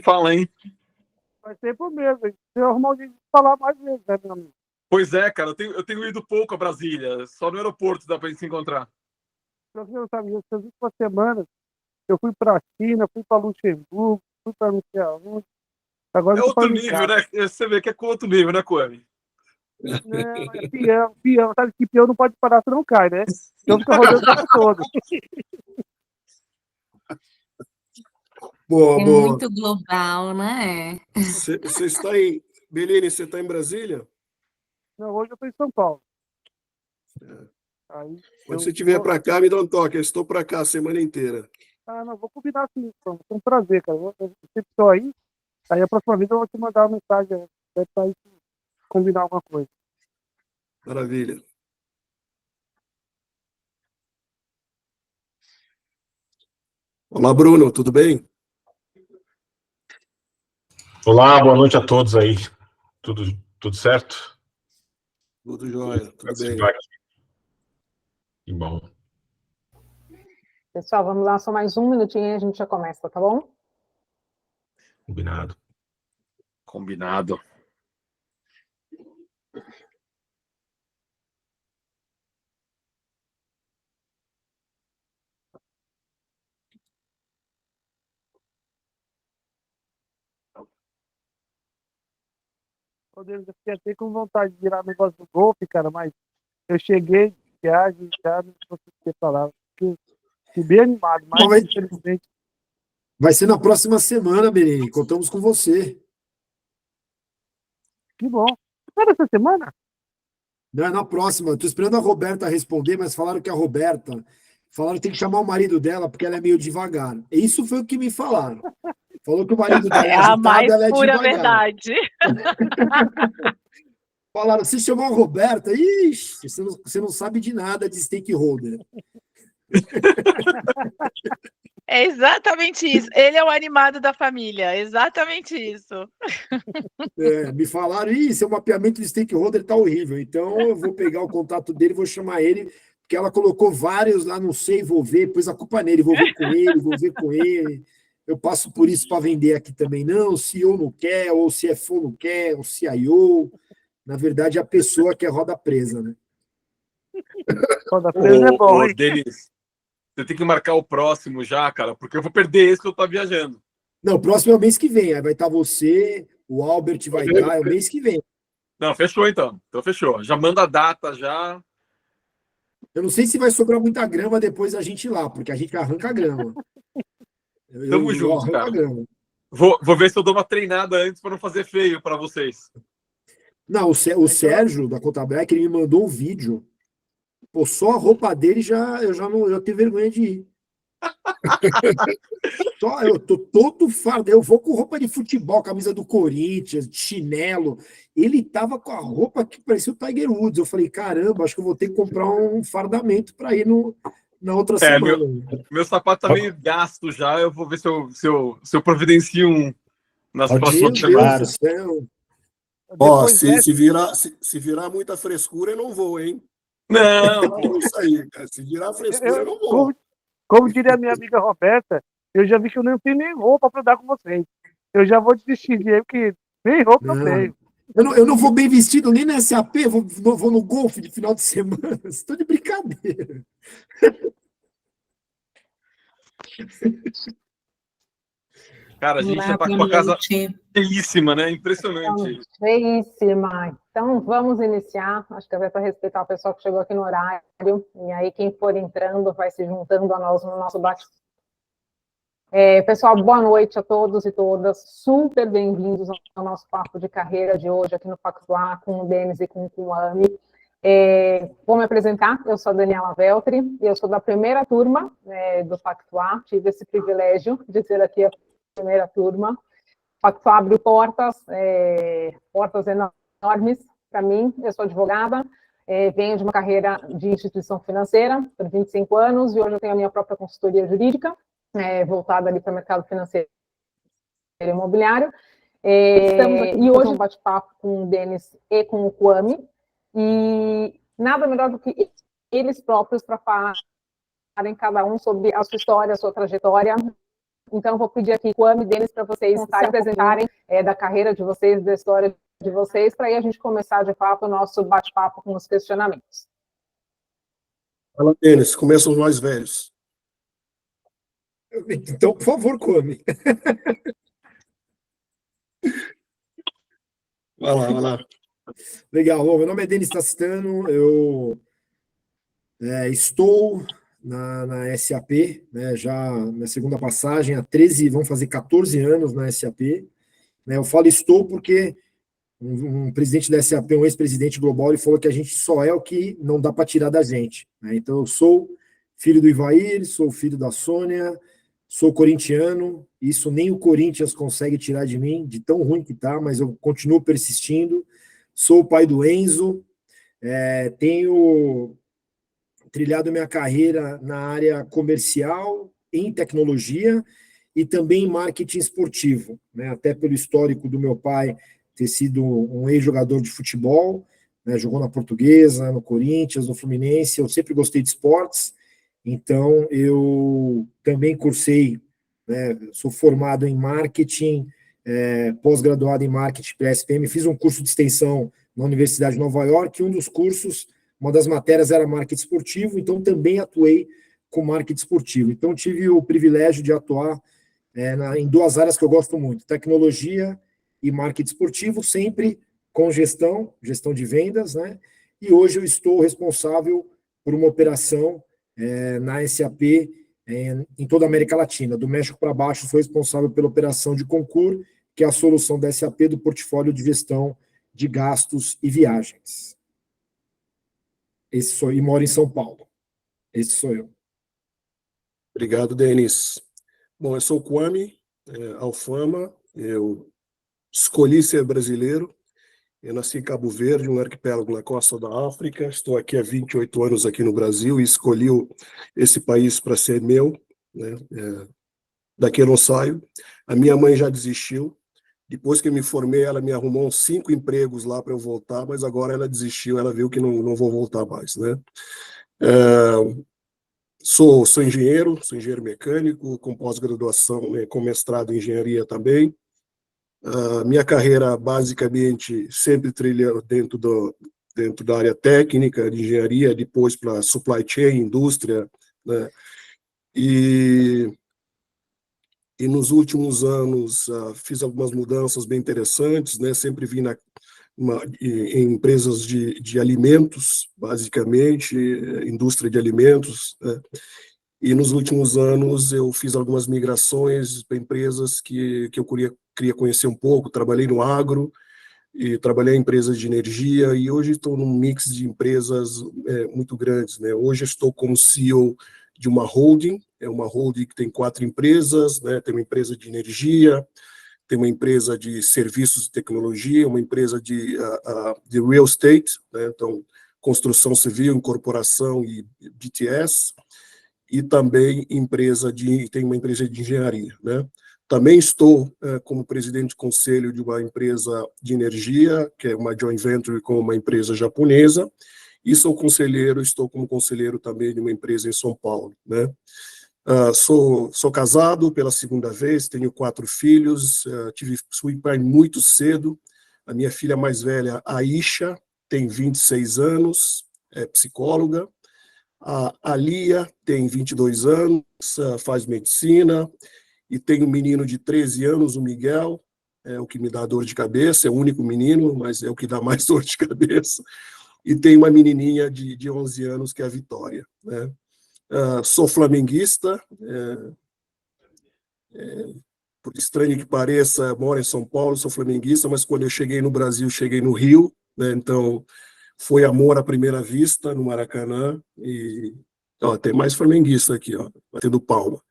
fala, hein? Vai ser por mesmo. Se eu arrumar um dia de falar mais vezes, né, meu amigo? Pois é, cara, eu tenho ido pouco a Brasília. Só no aeroporto dá pra gente se encontrar. Você não sabe, essas últimas semanas, eu fui pra China, fui pra Luxemburgo, fui pra não sei aonde. Agora É eu tô outro falando em nível, casa. né? Você vê que é com outro nível, né, Coelho? Não, é peão, peão. Sabe que peão não pode parar, você não cai, né? Peão fica rodando o tempo todo. Boa, É boa. muito global, né? Você está em... Beline, você está em Brasília? Não, hoje eu tô em São Paulo. Aí Quando eu você estiver vou... para cá, me dá um toque. Eu estou para cá a semana inteira. Ah, não, vou combinar assim, então. Foi um prazer, cara. Eu sempre estou aí a próxima vez eu vou te mandar uma mensagem, deve estar aí combinar alguma coisa. Maravilha. Olá, Bruno, tudo bem? Olá, boa noite a todos aí. Tudo certo? Tudo jóia, tudo bem. Que bom. Pessoal, vamos lá, só mais um minutinho e a gente já começa, tá bom? Combinado. Combinado. Eu fiquei até com vontade de virar negócio do golfe, cara, mas eu cheguei de viagem, já não consegui falar. Fiquei bem animado, mas Bom, infelizmente. vai ser na próxima semana, Beline. Contamos com você. Que bom. Era essa semana? Não, é na próxima. Estou esperando a Roberta responder, mas falaram que a Roberta. Falaram que tem que chamar o marido dela porque ela é meio devagar. Isso foi o que me falaram. Falou que o marido dela é É a mais agitado, ela é pura devagar. verdade. Falaram, se chamar a Roberta, ixi, você não sabe de nada de stakeholder. É exatamente isso. Ele é o animado da família. Exatamente isso. Me falaram, seu mapeamento de stakeholder está horrível. Então, eu vou pegar o contato dele, vou chamar ele, porque ela colocou vários lá, não sei, vou ver, pôs a culpa nele, vou ver com ele, vou ver com ele. Eu passo por isso para vender aqui também. Não, o CEO não quer, ou o CFO não quer, o CIO. Na verdade, a pessoa que é roda presa, né? Roda presa é bom, hein? Denis, você tem que marcar o próximo já, cara, porque eu vou perder esse que eu tô viajando. Não, o próximo é o mês que vem. Aí vai estar você, o Albert vai estar, é o mês que vem. Não, fechou então. Então fechou. Já manda a data já. Eu não sei se vai sobrar muita grama depois da gente ir lá, porque a gente arranca a grama. Tamo Eu junto, arranco cara. a grama. Vou ver se eu dou uma treinada antes para não fazer feio para vocês. Não, o Sérgio, da Conta Black, ele me mandou um vídeo. Pô, só a roupa dele eu tenho vergonha de ir. Eu tô todo fardo. Eu vou com roupa de futebol, camisa do Corinthians, chinelo. Ele tava com a roupa que parecia o Tiger Woods. Eu falei, caramba, acho que eu vou ter que comprar um fardamento para ir na outra semana. Meu sapato tá meio gasto já. Eu vou ver se eu providencio um nas próximas semanas. Ó, se virar muita frescura, eu não vou, hein? Não. Isso aí, cara. Se virar frescura, eu não vou. Como diria a minha amiga Roberta, eu já vi que eu não tenho nem roupa para dar com vocês. Eu já vou desistir de aí, porque nem roupa eu tenho. Eu não vou bem vestido nem na SAP, vou no golfe de final de semana. Estou de brincadeira. Cara, a gente já tá com a casa cheíssima, né? Impressionante. Cheíssima. Então, vamos iniciar. Acho que é para respeitar o pessoal que chegou aqui no horário. E aí, quem for entrando, vai se juntando a nós no nosso bate-papo. Pessoal, boa noite a todos e todas. Super bem-vindos ao nosso papo de carreira de hoje aqui no Pactuar, com o Denis e com o Kuami. Vou me apresentar, eu sou a Daniela Veltri, eu sou da primeira turma do Pactuar, tive esse privilégio de ser aqui a primeira turma. O Pactuar abriu portas enormes para mim. Eu sou advogada, venho de uma carreira de instituição financeira por 25 anos e hoje eu tenho a minha própria consultoria jurídica, voltada ali para o mercado financeiro e imobiliário. Estamos aqui e hoje um bate-papo com o Denis e com o Kuami, e nada melhor do que eles próprios para falarem cada um sobre a sua história, a sua trajetória, Então, vou pedir aqui, Kwame e Denis, para vocês se apresentarem da carreira de vocês, da história de vocês, para aí a gente começar, de fato, o nosso bate-papo com os questionamentos. Fala, Denis, começam os mais velhos. Então, por favor, Kwame. Vai lá, vai lá. Legal. Bom, meu nome é Denis Tacitano, eu estou na SAP, né, já na segunda passagem, há 13, vão fazer 14 anos na SAP. Né, eu falo estou porque um presidente da SAP, um ex-presidente global, ele falou que a gente só é o que não dá para tirar da gente. Né? Então, eu sou filho do Ivair, sou filho da Sônia, sou corintiano, isso nem o Corinthians consegue tirar de mim, de tão ruim que tá, mas eu continuo persistindo. Sou o pai do Enzo, tenho trilhado minha carreira na área comercial, em tecnologia e também em marketing esportivo, né? Até pelo histórico do meu pai ter sido um ex-jogador de futebol, né? Jogou na Portuguesa, no Corinthians, no Fluminense, eu sempre gostei de esportes, então eu também cursei, né? Sou formado em marketing, pós-graduado em marketing pela SPM, fiz um curso de extensão na Universidade de Nova York, e um dos cursos, uma das matérias era marketing esportivo, então também atuei com marketing esportivo. Então tive o privilégio de atuar em duas áreas que eu gosto muito, tecnologia e marketing esportivo, sempre com gestão de vendas, né? E hoje eu estou responsável por uma operação na SAP em toda a América Latina. Do México para baixo, sou responsável pela operação de Concur, que é a solução da SAP do portfólio de gestão de gastos e viagens. E moro em São Paulo. Esse sou eu. Obrigado, Denis. Bom, eu sou o Kwame Alfama, eu escolhi ser brasileiro, eu nasci em Cabo Verde, um arquipélago na costa da África, estou aqui há 28 anos aqui no Brasil e escolhi esse país para ser meu, né? Daqui eu não saio. A minha mãe já desistiu, depois que eu me formei, ela me arrumou uns 5 empregos lá para eu voltar, mas agora ela desistiu, ela viu que não vou voltar mais, né? Sou engenheiro mecânico, com pós-graduação, né, com mestrado em engenharia também. Minha carreira, basicamente, sempre trilhou dentro da área técnica de engenharia, depois para supply chain, indústria, né? E nos últimos anos fiz algumas mudanças bem interessantes, né? Sempre vim em empresas de alimentos, basicamente, indústria de alimentos, né? E nos últimos anos eu fiz algumas migrações para empresas que eu queria conhecer um pouco. Trabalhei no agro e trabalhei em empresas de energia e hoje estou num mix de empresas muito grandes, né? Hoje estou como CEO de uma holding, uma holding que tem 4 empresas, né? Tem uma empresa de energia, tem uma empresa de serviços de tecnologia, uma empresa de real estate, né? Então, construção civil, incorporação e BTS, e também tem uma empresa de engenharia, né? Também estou como presidente de conselho de uma empresa de energia, que é uma joint venture com uma empresa japonesa, e estou como conselheiro também de uma empresa em São Paulo, né? Sou casado pela segunda vez, tenho 4 filhos, fui pai muito cedo. A minha filha mais velha, Aisha, tem 26 anos, é psicóloga. A Lia tem 22 anos, faz medicina, e tem um menino de 13 anos, o Miguel, é o que me dá dor de cabeça, é o único menino, mas é o que dá mais dor de cabeça. E tem uma menininha de 11 anos, que é a Vitória, né? Sou flamenguista, por estranho que pareça, moro em São Paulo, sou flamenguista, mas quando eu cheguei no Brasil, cheguei no Rio, né? Então foi amor à primeira vista no Maracanã, e tem mais flamenguista aqui, batendo palma.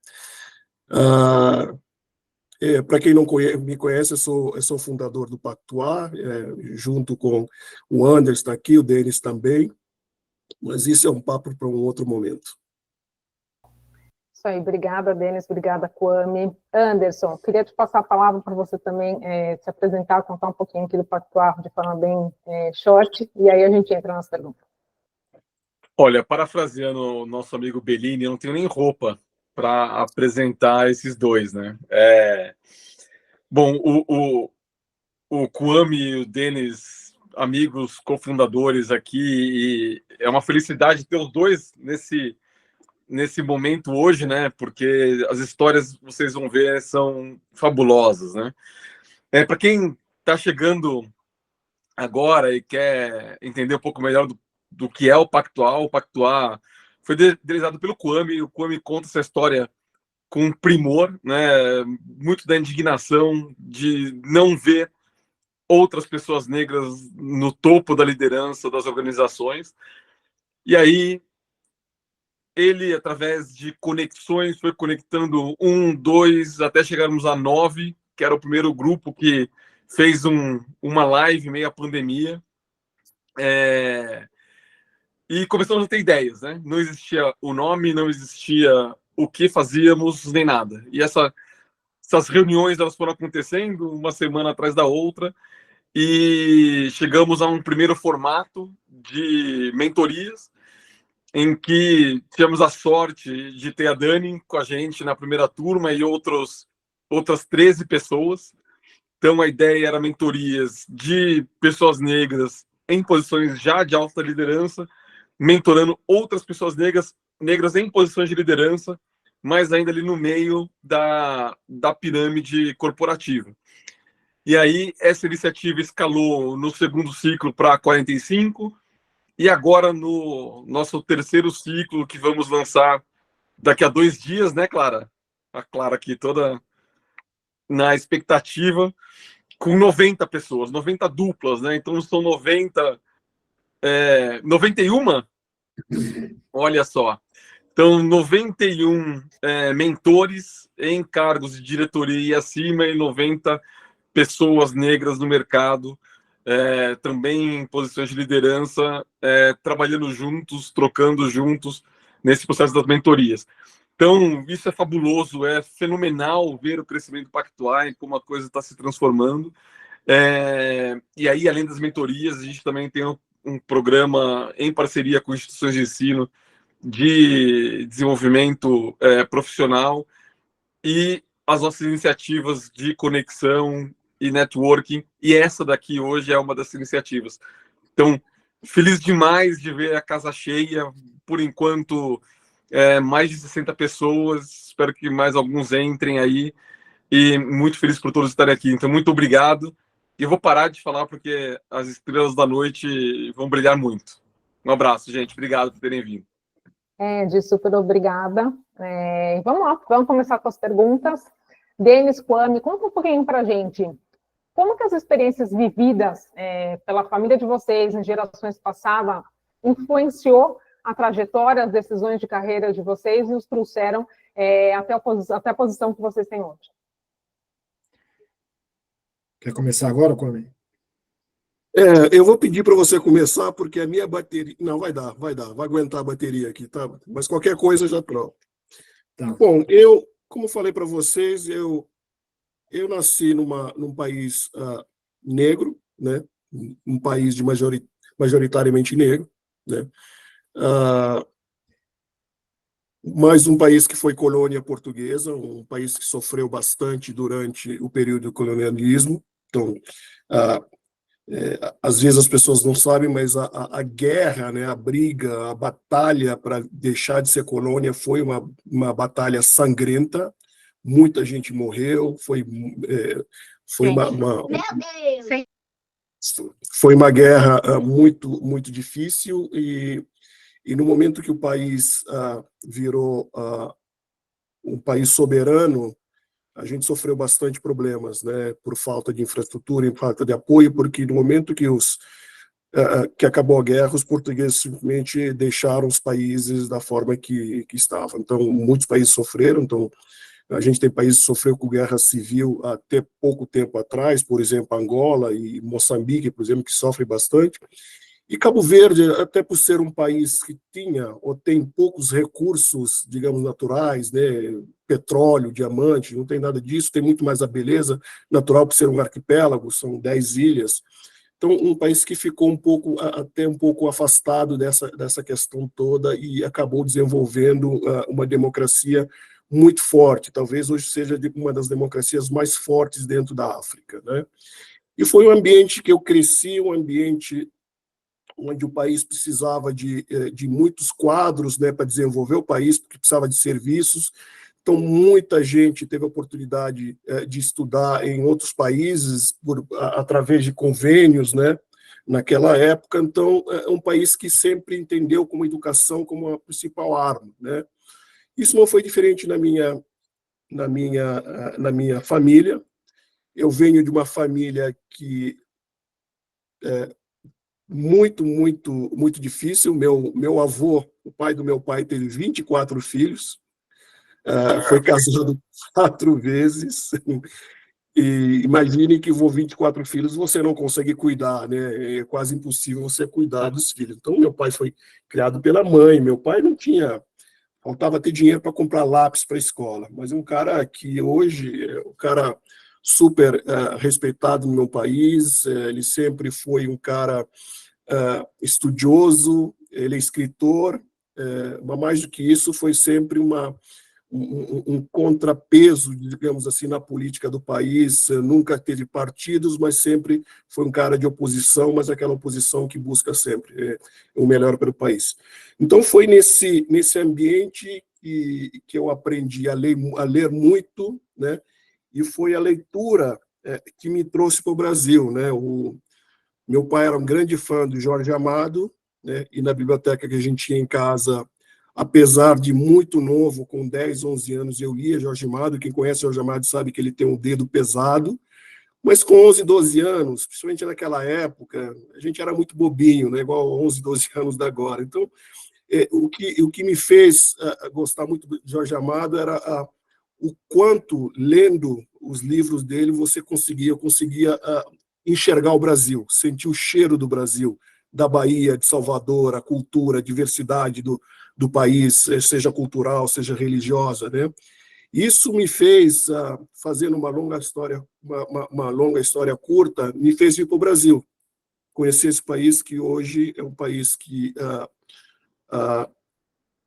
Para quem não me conhece, eu sou fundador do Pactuar, junto com o Anderson está aqui, o Denis também, mas isso é um papo para um outro momento. Isso aí, obrigada, Denis, obrigada, Kwame. Anderson, queria te passar a palavra para você também se apresentar, contar um pouquinho aqui do Pactuar de forma bem short, e aí a gente entra nas perguntas. Olha, parafraseando o nosso amigo Bellini, eu não tenho nem roupa para apresentar esses dois, né? Bom, o Kwame e o Denis, amigos cofundadores aqui, e é uma felicidade ter os dois nesse momento hoje, né? Porque as histórias, vocês vão ver, são fabulosas, né? Para quem está chegando agora e quer entender um pouco melhor do que é o Pactual, o Pactual foi idealizado pelo Kwame. O Kwame conta essa história com primor, né? Muito da indignação de não ver outras pessoas negras no topo da liderança das organizações. E aí ele, através de conexões, foi conectando 1, 2, até chegarmos a 9, que era o primeiro grupo que fez uma live meio à pandemia. E começamos a ter ideias, né? Não existia o nome, não existia o que fazíamos, nem nada. E essas reuniões, elas foram acontecendo uma semana atrás da outra, e chegamos a um primeiro formato de mentorias, em que tivemos a sorte de ter a Dani com a gente na primeira turma e outras 13 pessoas. Então, a ideia era mentorias de pessoas negras em posições já de alta liderança, mentorando outras pessoas negras em posições de liderança, mas ainda ali no meio da pirâmide corporativa. E aí, essa iniciativa escalou no segundo ciclo para 45, e agora no nosso terceiro ciclo, que vamos lançar daqui a 2 dias, né, Clara? A Clara aqui toda na expectativa, com 90 pessoas, 90 duplas, né? Então são 91? Olha só. Então, 91 mentores em cargos de diretoria e acima, e 90 pessoas negras no mercado, também em posições de liderança, trabalhando juntos, trocando juntos nesse processo das mentorias. Então, isso é fabuloso, é fenomenal ver o crescimento do Pactual e como a coisa está se transformando. E aí, além das mentorias, a gente também tem um programa em parceria com instituições de ensino de desenvolvimento profissional, e as nossas iniciativas de conexão e networking, e essa daqui hoje é uma dessas iniciativas. Então, feliz demais de ver a casa cheia, por enquanto, mais de 60 pessoas, espero que mais alguns entrem aí, e muito feliz por todos estarem aqui. Então, muito obrigado, e eu vou parar de falar porque as estrelas da noite vão brilhar muito. Um abraço, gente, obrigado por terem vindo. Ed, super obrigada. Vamos lá, vamos começar com as perguntas. Denis, Kwame, conta um pouquinho para a gente. Como que as experiências vividas pela família de vocês em gerações passadas influenciou a trajetória, as decisões de carreira de vocês e os trouxeram até a posição que vocês têm hoje? Quer começar agora, Kwame? Eu vou pedir para você começar, porque a minha bateria... Não, vai aguentar a bateria aqui, tá? Mas qualquer coisa já troco. Tá. Bom, como falei para vocês, eu nasci num país negro, né? Um país majoritariamente negro, né? Mas um país que foi colônia portuguesa, um país que sofreu bastante durante o período do colonialismo. Então, às vezes as pessoas não sabem, mas a guerra, né, a briga, a batalha para deixar de ser colônia foi uma batalha sangrenta. Muita gente morreu, foi uma guerra muito, muito difícil, e no momento que o país virou um país soberano, a gente sofreu bastante problemas, né, por falta de infraestrutura, por falta de apoio, porque no momento que acabou a guerra, os portugueses simplesmente deixaram os países da forma que estavam. Então, muitos países sofreram. Então, a gente tem países que sofreram com guerra civil até pouco tempo atrás, por exemplo, Angola e Moçambique, por exemplo, que sofrem bastante. E Cabo Verde, até por ser um país que tinha ou tem poucos recursos, digamos, naturais, né, petróleo, diamante, não tem nada disso, tem muito mais a beleza natural por ser um arquipélago, são 10 ilhas. Então, um país que ficou até um pouco afastado dessa questão toda, e acabou desenvolvendo uma democracia muito forte, talvez hoje seja uma das democracias mais fortes dentro da África, né? E foi um ambiente que eu cresci, um ambiente onde o país precisava de muitos quadros, né, para desenvolver o país, porque precisava de serviços. Então, muita gente teve a oportunidade de estudar em outros países através de convênios, né, naquela época. Então, é um país que sempre entendeu como educação como a principal arma, né? Isso não foi diferente na minha família. Eu venho de uma família que muito, muito, muito difícil. Meu avô, o pai do meu pai, teve 24 filhos, foi casado 4 vezes, e imagine que 24 filhos você não consegue cuidar, né? É quase impossível você cuidar dos filhos. Então, meu pai foi criado pela mãe, meu pai não tinha, faltava ter dinheiro para comprar lápis para a escola, mas um cara que hoje é um cara super respeitado no meu país, ele sempre foi um cara estudioso, ele é escritor, mas mais do que isso, foi sempre um contrapeso, digamos assim, na política do país. Nunca teve partidos, mas sempre foi um cara de oposição, mas aquela oposição que busca sempre o melhor para o país. Então, foi nesse ambiente que eu aprendi a ler muito, né? E foi a leitura que me trouxe para o Brasil, né? Meu pai era um grande fã do Jorge Amado, né? E na biblioteca que a gente tinha em casa, apesar de muito novo, com 10, 11 anos, eu lia Jorge Amado. Quem conhece Jorge Amado sabe que ele tem um dedo pesado, mas com 11, 12 anos, principalmente naquela época, a gente era muito bobinho, né? Igual 11, 12 anos da agora. Então, o que me fez gostar muito de Jorge Amado era o quanto, lendo os livros dele, eu conseguia enxergar o Brasil, sentir o cheiro do Brasil, da Bahia, de Salvador, a cultura, a diversidade do país, seja cultural, seja religiosa, né? Isso me fez, fazendo uma longa história curta, me fez vir para o Brasil, conhecer esse país que hoje é um país que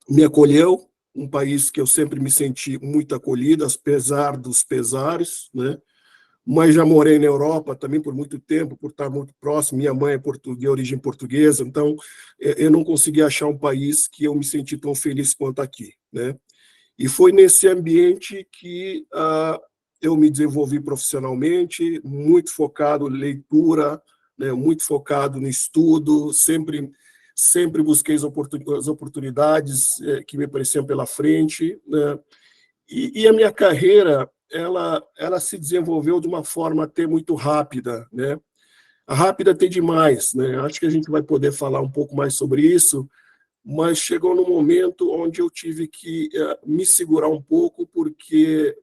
me acolheu, um país que eu sempre me senti muito acolhido, apesar dos pesares, né? Mas já morei na Europa também por muito tempo, por estar muito próximo. Minha mãe é de origem portuguesa, então eu não consegui achar um país que eu me senti tão feliz quanto aqui, né? E foi nesse ambiente que eu me desenvolvi profissionalmente, muito focado em leitura, né? Muito focado no estudo, sempre busquei as oportunidades que me apareciam pela frente, né? E a minha carreira, ela se desenvolveu de uma forma até muito rápida, né? Rápida até demais, né? Acho que a gente vai poder falar um pouco mais sobre isso, mas chegou num momento onde eu tive que me segurar um pouco, porque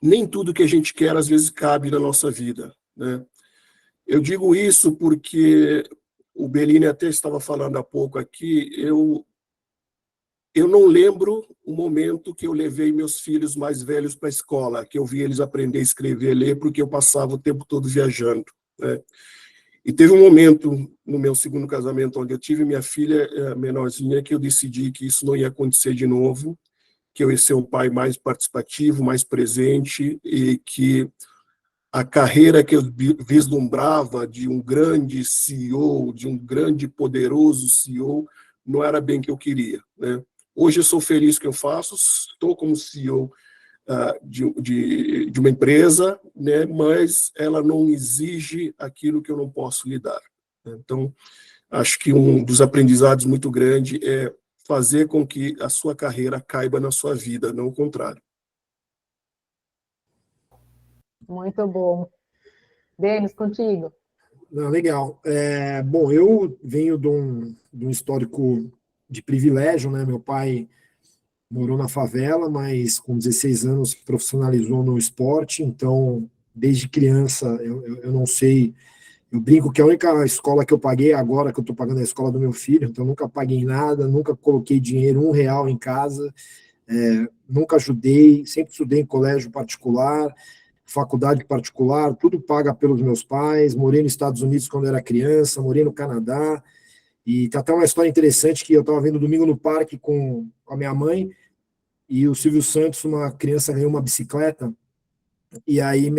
nem tudo que a gente quer, às vezes, cabe na nossa vida, né? Eu digo isso porque o Bellini até estava falando há pouco aqui, eu não lembro o momento que eu levei meus filhos mais velhos para a escola, que eu vi eles aprender a escrever e ler, porque eu passava o tempo todo viajando, né? E teve um momento no meu segundo casamento, onde eu tive minha filha menorzinha, que eu decidi que isso não ia acontecer de novo, que eu ia ser um pai mais participativo, mais presente, e que a carreira que eu vislumbrava de um grande CEO, de um grande poderoso CEO, não era bem o que eu queria, né? Hoje eu sou feliz com o que eu faço, estou como CEO de uma empresa, né? Mas ela não exige aquilo que eu não posso lhe dar. Então, acho que um dos aprendizados muito grande é fazer com que a sua carreira caiba na sua vida, não o contrário. Muito bom. Denis, contigo. Não, legal. Bom, eu venho de um histórico de privilégio, né? Meu pai morou na favela, mas com 16 anos se profissionalizou no esporte, então, desde criança, eu não sei, eu brinco que a única escola que eu paguei agora, que eu estou pagando é a escola do meu filho, então nunca paguei nada, nunca coloquei dinheiro, R$1 em casa, nunca ajudei, sempre estudei em colégio particular, faculdade particular, tudo paga pelos meus pais, morei nos Estados Unidos quando era criança, morei no Canadá, E tem até uma história interessante que eu estava vendo domingo no parque com a minha mãe, e o Silvio Santos, uma criança, ganhou uma bicicleta, e aí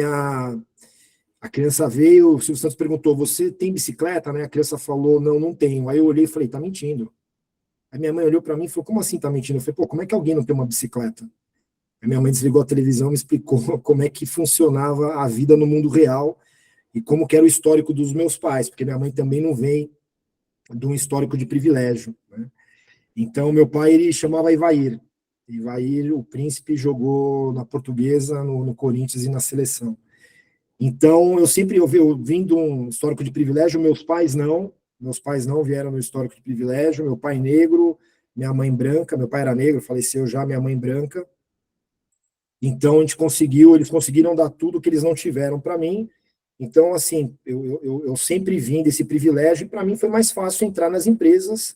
a criança veio, o Silvio Santos perguntou, você tem bicicleta, né? A criança falou, não, não tenho. Aí eu olhei e falei, tá mentindo. Aí minha mãe olhou para mim e falou, como assim tá mentindo? Eu falei, pô, como é que alguém não tem uma bicicleta? Aí minha mãe desligou a televisão e me explicou como é que funcionava a vida no mundo real e como que era o histórico dos meus pais, porque minha mãe também não vem de um histórico de privilégio, né? Então, meu pai, ele chamava Ivair. Ivair, o príncipe, jogou na Portuguesa, no Corinthians e na seleção. Então, eu vim de um histórico de privilégio, meus pais não vieram no histórico de privilégio, meu pai negro, minha mãe branca, meu pai era negro, faleceu já, minha mãe branca. Então, eles conseguiram dar tudo que eles não tiveram para mim. Então, assim, eu sempre vim desse privilégio, e para mim foi mais fácil entrar nas empresas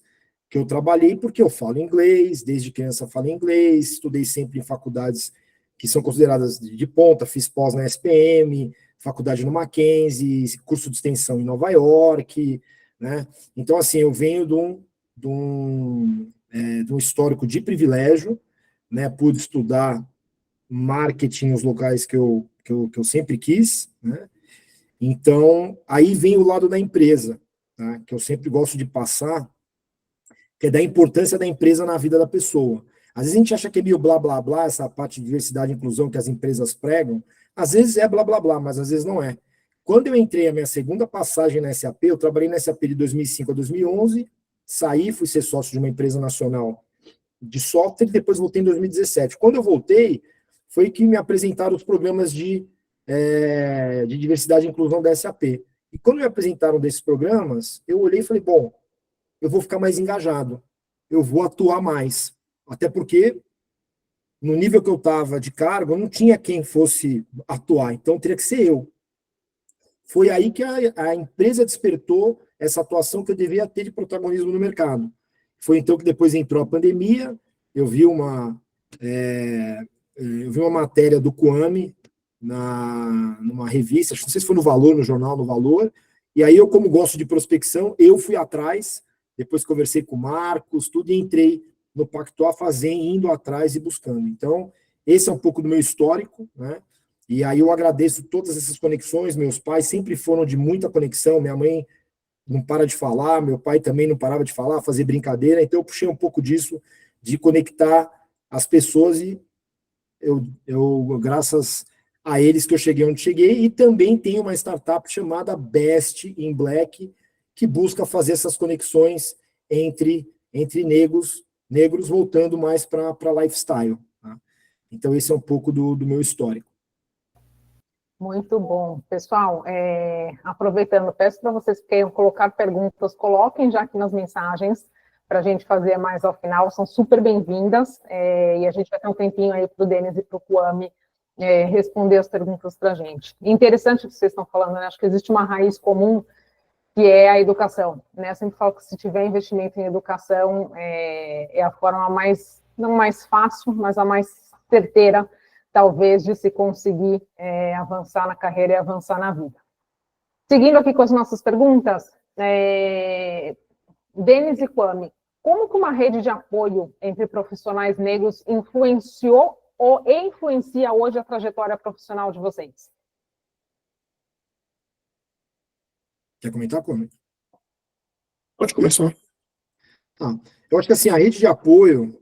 que eu trabalhei, porque eu falo inglês, desde criança falo inglês, estudei sempre em faculdades que são consideradas de ponta, fiz pós na SPM, faculdade no Mackenzie, curso de extensão em Nova York, né? Então, assim, eu venho de um histórico de privilégio, né? Pude estudar marketing nos locais que eu sempre quis, né? Então, aí vem o lado da empresa, tá? Que eu sempre gosto de passar, que é da importância da empresa na vida da pessoa. Às vezes a gente acha que é meio blá, blá, blá, essa parte de diversidade e inclusão que as empresas pregam, às vezes é blá, blá, blá, mas às vezes não é. Quando eu entrei a minha segunda passagem na SAP, eu trabalhei na SAP de 2005 a 2011, saí, fui ser sócio de uma empresa nacional de software, e depois voltei em 2017. Quando eu voltei, foi que me apresentaram os programas de diversidade e inclusão da SAP. E quando me apresentaram desses programas, eu olhei e falei, bom, eu vou ficar mais engajado, eu vou atuar mais. Até porque, no nível que eu estava de cargo, eu não tinha quem fosse atuar, então teria que ser eu. Foi aí que a empresa despertou essa atuação que eu devia ter de protagonismo no mercado. Foi então que depois entrou a pandemia, eu vi uma matéria do Coame numa revista, não sei se foi no Valor, no jornal no Valor, e aí eu, como gosto de prospecção, eu fui atrás, depois conversei com o Marcos, tudo, e entrei no Pactuar, indo atrás e buscando. Então, esse é um pouco do meu histórico, né? E aí eu agradeço todas essas conexões, meus pais sempre foram de muita conexão, minha mãe não para de falar, meu pai também não parava de falar, fazer brincadeira, então eu puxei um pouco disso, de conectar as pessoas, e eu graças a eles que eu cheguei onde cheguei, e também tenho uma startup chamada Best in Black, que busca fazer essas conexões entre negros voltando mais para lifestyle, tá? Então esse é um pouco do meu histórico. Muito bom. Pessoal, aproveitando, peço para vocês que queiram colocar perguntas, coloquem já aqui nas mensagens, para a gente fazer mais ao final, são super bem-vindas, e a gente vai ter um tempinho aí para o Denis e para o Kwame responder as perguntas para a gente. Interessante o que vocês estão falando, né? Acho que existe uma raiz comum, que é a educação, né? Eu sempre falo que se tiver investimento em educação, é a forma mais, não mais fácil, mas a mais certeira, talvez, de se conseguir avançar na carreira e avançar na vida. Seguindo aqui com as nossas perguntas, Denis e Kwame, como que uma rede de apoio entre profissionais negros influenciou ou influencia hoje a trajetória profissional de vocês? Quer comentar, Kwame? Pode começar. Eu acho que assim, a rede de apoio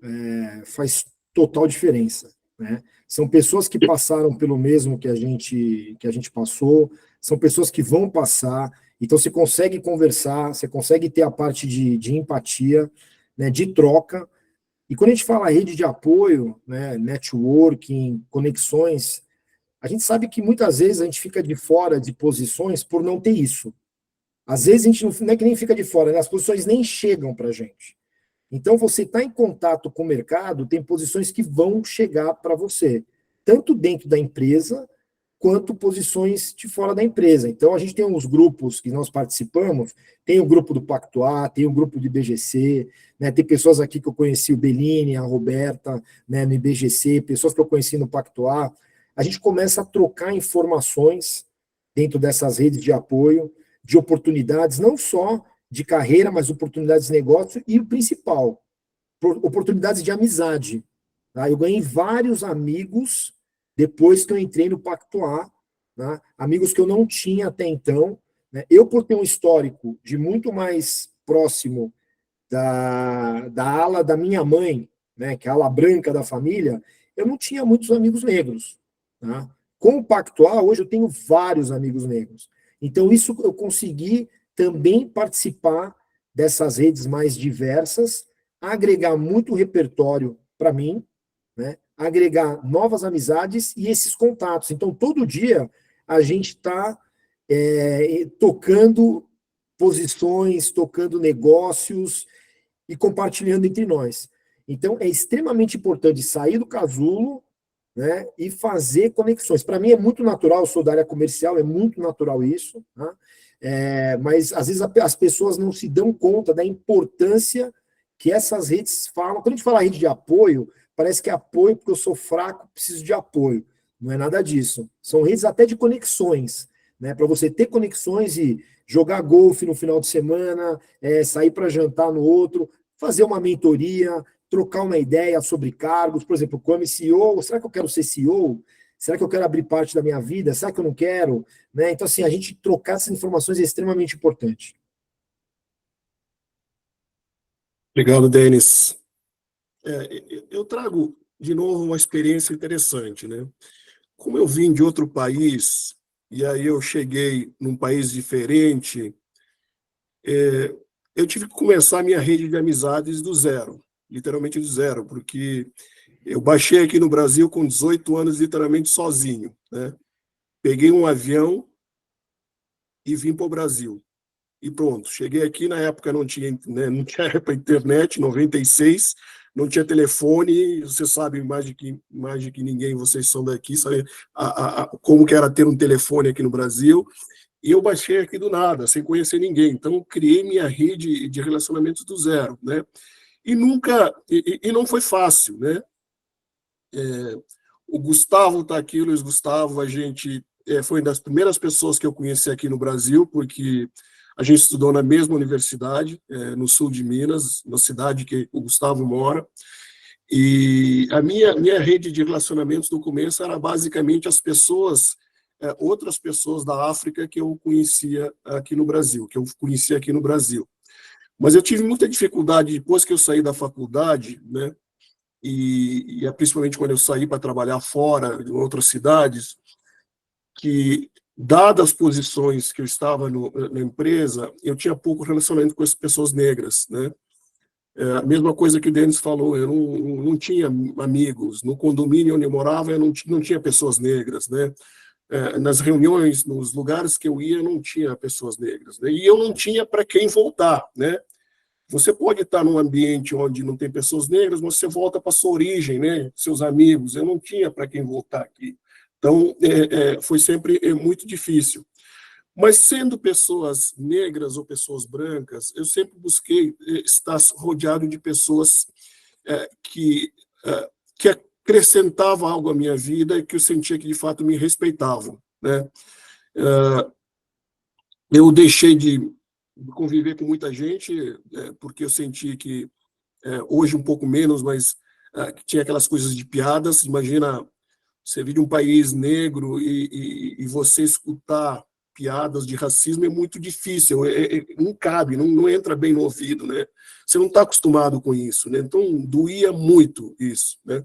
faz total diferença, né? São pessoas que passaram pelo mesmo que a gente passou, são pessoas que vão passar, então você consegue conversar, você consegue ter a parte de empatia, né, de troca. E quando a gente fala rede de apoio, né, networking, conexões, a gente sabe que muitas vezes a gente fica de fora de posições por não ter isso. Às vezes a gente não é que nem fica de fora, né? As posições nem chegam para a gente. Então, você está em contato com o mercado, tem posições que vão chegar para você, tanto dentro da empresa, quanto posições de fora da empresa. Então, a gente tem uns grupos que nós participamos, tem o grupo do Pactuar, tem o grupo do IBGC, né? Tem pessoas aqui que eu conheci, o Bellini, a Roberta, né, no IBGC, pessoas que eu conheci no Pactuar. A gente começa a trocar informações dentro dessas redes de apoio, de oportunidades, não só de carreira, mas oportunidades de negócio e o principal, oportunidades de amizade. Tá? Eu ganhei vários amigos depois que eu entrei no Pacto A, né? Amigos que eu não tinha até então. Né? Eu, por ter um histórico de muito mais próximo da ala da minha mãe, né, que é a ala branca da família, eu não tinha muitos amigos negros. Tá? Com o Pacto A, hoje eu tenho vários amigos negros. Então, isso eu consegui também participar dessas redes mais diversas, agregar muito repertório para mim, né? Agregar novas amizades e esses contatos. Então, todo dia a gente está tocando posições, tocando negócios e compartilhando entre nós. Então, é extremamente importante sair do casulo, né, e fazer conexões. Para mim é muito natural, eu sou da área comercial, é muito natural isso, tá? Mas às vezes as pessoas não se dão conta da importância que essas redes falam. Quando a gente fala rede de apoio, parece que é apoio porque eu sou fraco, preciso de apoio. Não é nada disso. São redes até de conexões, né, para você ter conexões e jogar golfe no final de semana, sair para jantar no outro, fazer uma mentoria, trocar uma ideia sobre cargos, por exemplo, como CEO, será que eu quero ser CEO? Será que eu quero abrir parte da minha vida? Será que eu não quero? Né? Então, assim, a gente trocar essas informações é extremamente importante. Obrigado, Denis. Eu trago, de novo, uma experiência interessante, né? Como eu vim de outro país, e aí eu cheguei num país diferente, eu tive que começar a minha rede de amizades do zero, literalmente do zero, porque eu baixei aqui no Brasil com 18 anos, literalmente sozinho, né? Peguei um avião e vim para o Brasil. E pronto, cheguei aqui, na época não tinha, né, não tinha internet, 96, não tinha telefone, você sabe mais de que ninguém, vocês são daqui, sabe como que era ter um telefone aqui no Brasil, e eu baixei aqui do nada, sem conhecer ninguém, então eu criei minha rede de relacionamentos do zero, né? E não foi fácil, né? O Gustavo está aqui, o Luiz Gustavo, a gente foi uma das primeiras pessoas que eu conheci aqui no Brasil, porque a gente estudou na mesma universidade, no sul de Minas, na cidade que o Gustavo mora, e a minha rede de relacionamentos no começo era basicamente as pessoas, outras pessoas da África que eu conhecia aqui no Brasil, Mas eu tive muita dificuldade depois que eu saí da faculdade, né? E principalmente quando eu saí para trabalhar fora, em outras cidades, que, dadas as posições que eu estava na empresa, eu tinha pouco relacionamento com as pessoas negras, né? A mesma coisa que o Denis falou, eu não tinha amigos. No condomínio onde eu morava, eu não tinha pessoas negras, né? Nas reuniões, nos lugares que eu ia, não tinha pessoas negras, né? E eu não tinha para quem voltar, né? Você pode estar num ambiente onde não tem pessoas negras, mas você volta para sua origem, né? Seus amigos. Eu não tinha para quem voltar aqui. Então, foi sempre muito difícil. Mas, sendo pessoas negras ou pessoas brancas, eu sempre busquei estar rodeado de pessoas que acrescentavam algo à minha vida e que eu sentia que, de fato, me respeitavam, né? Eu deixei de conviver com muita gente, porque eu senti que, hoje um pouco menos, mas que tinha aquelas coisas de piadas. Imagina, você vir de um país negro e você escutar piadas de racismo é muito difícil, não cabe, não entra bem no ouvido, né? Você não está acostumado com isso, né? Então, doía muito isso, né?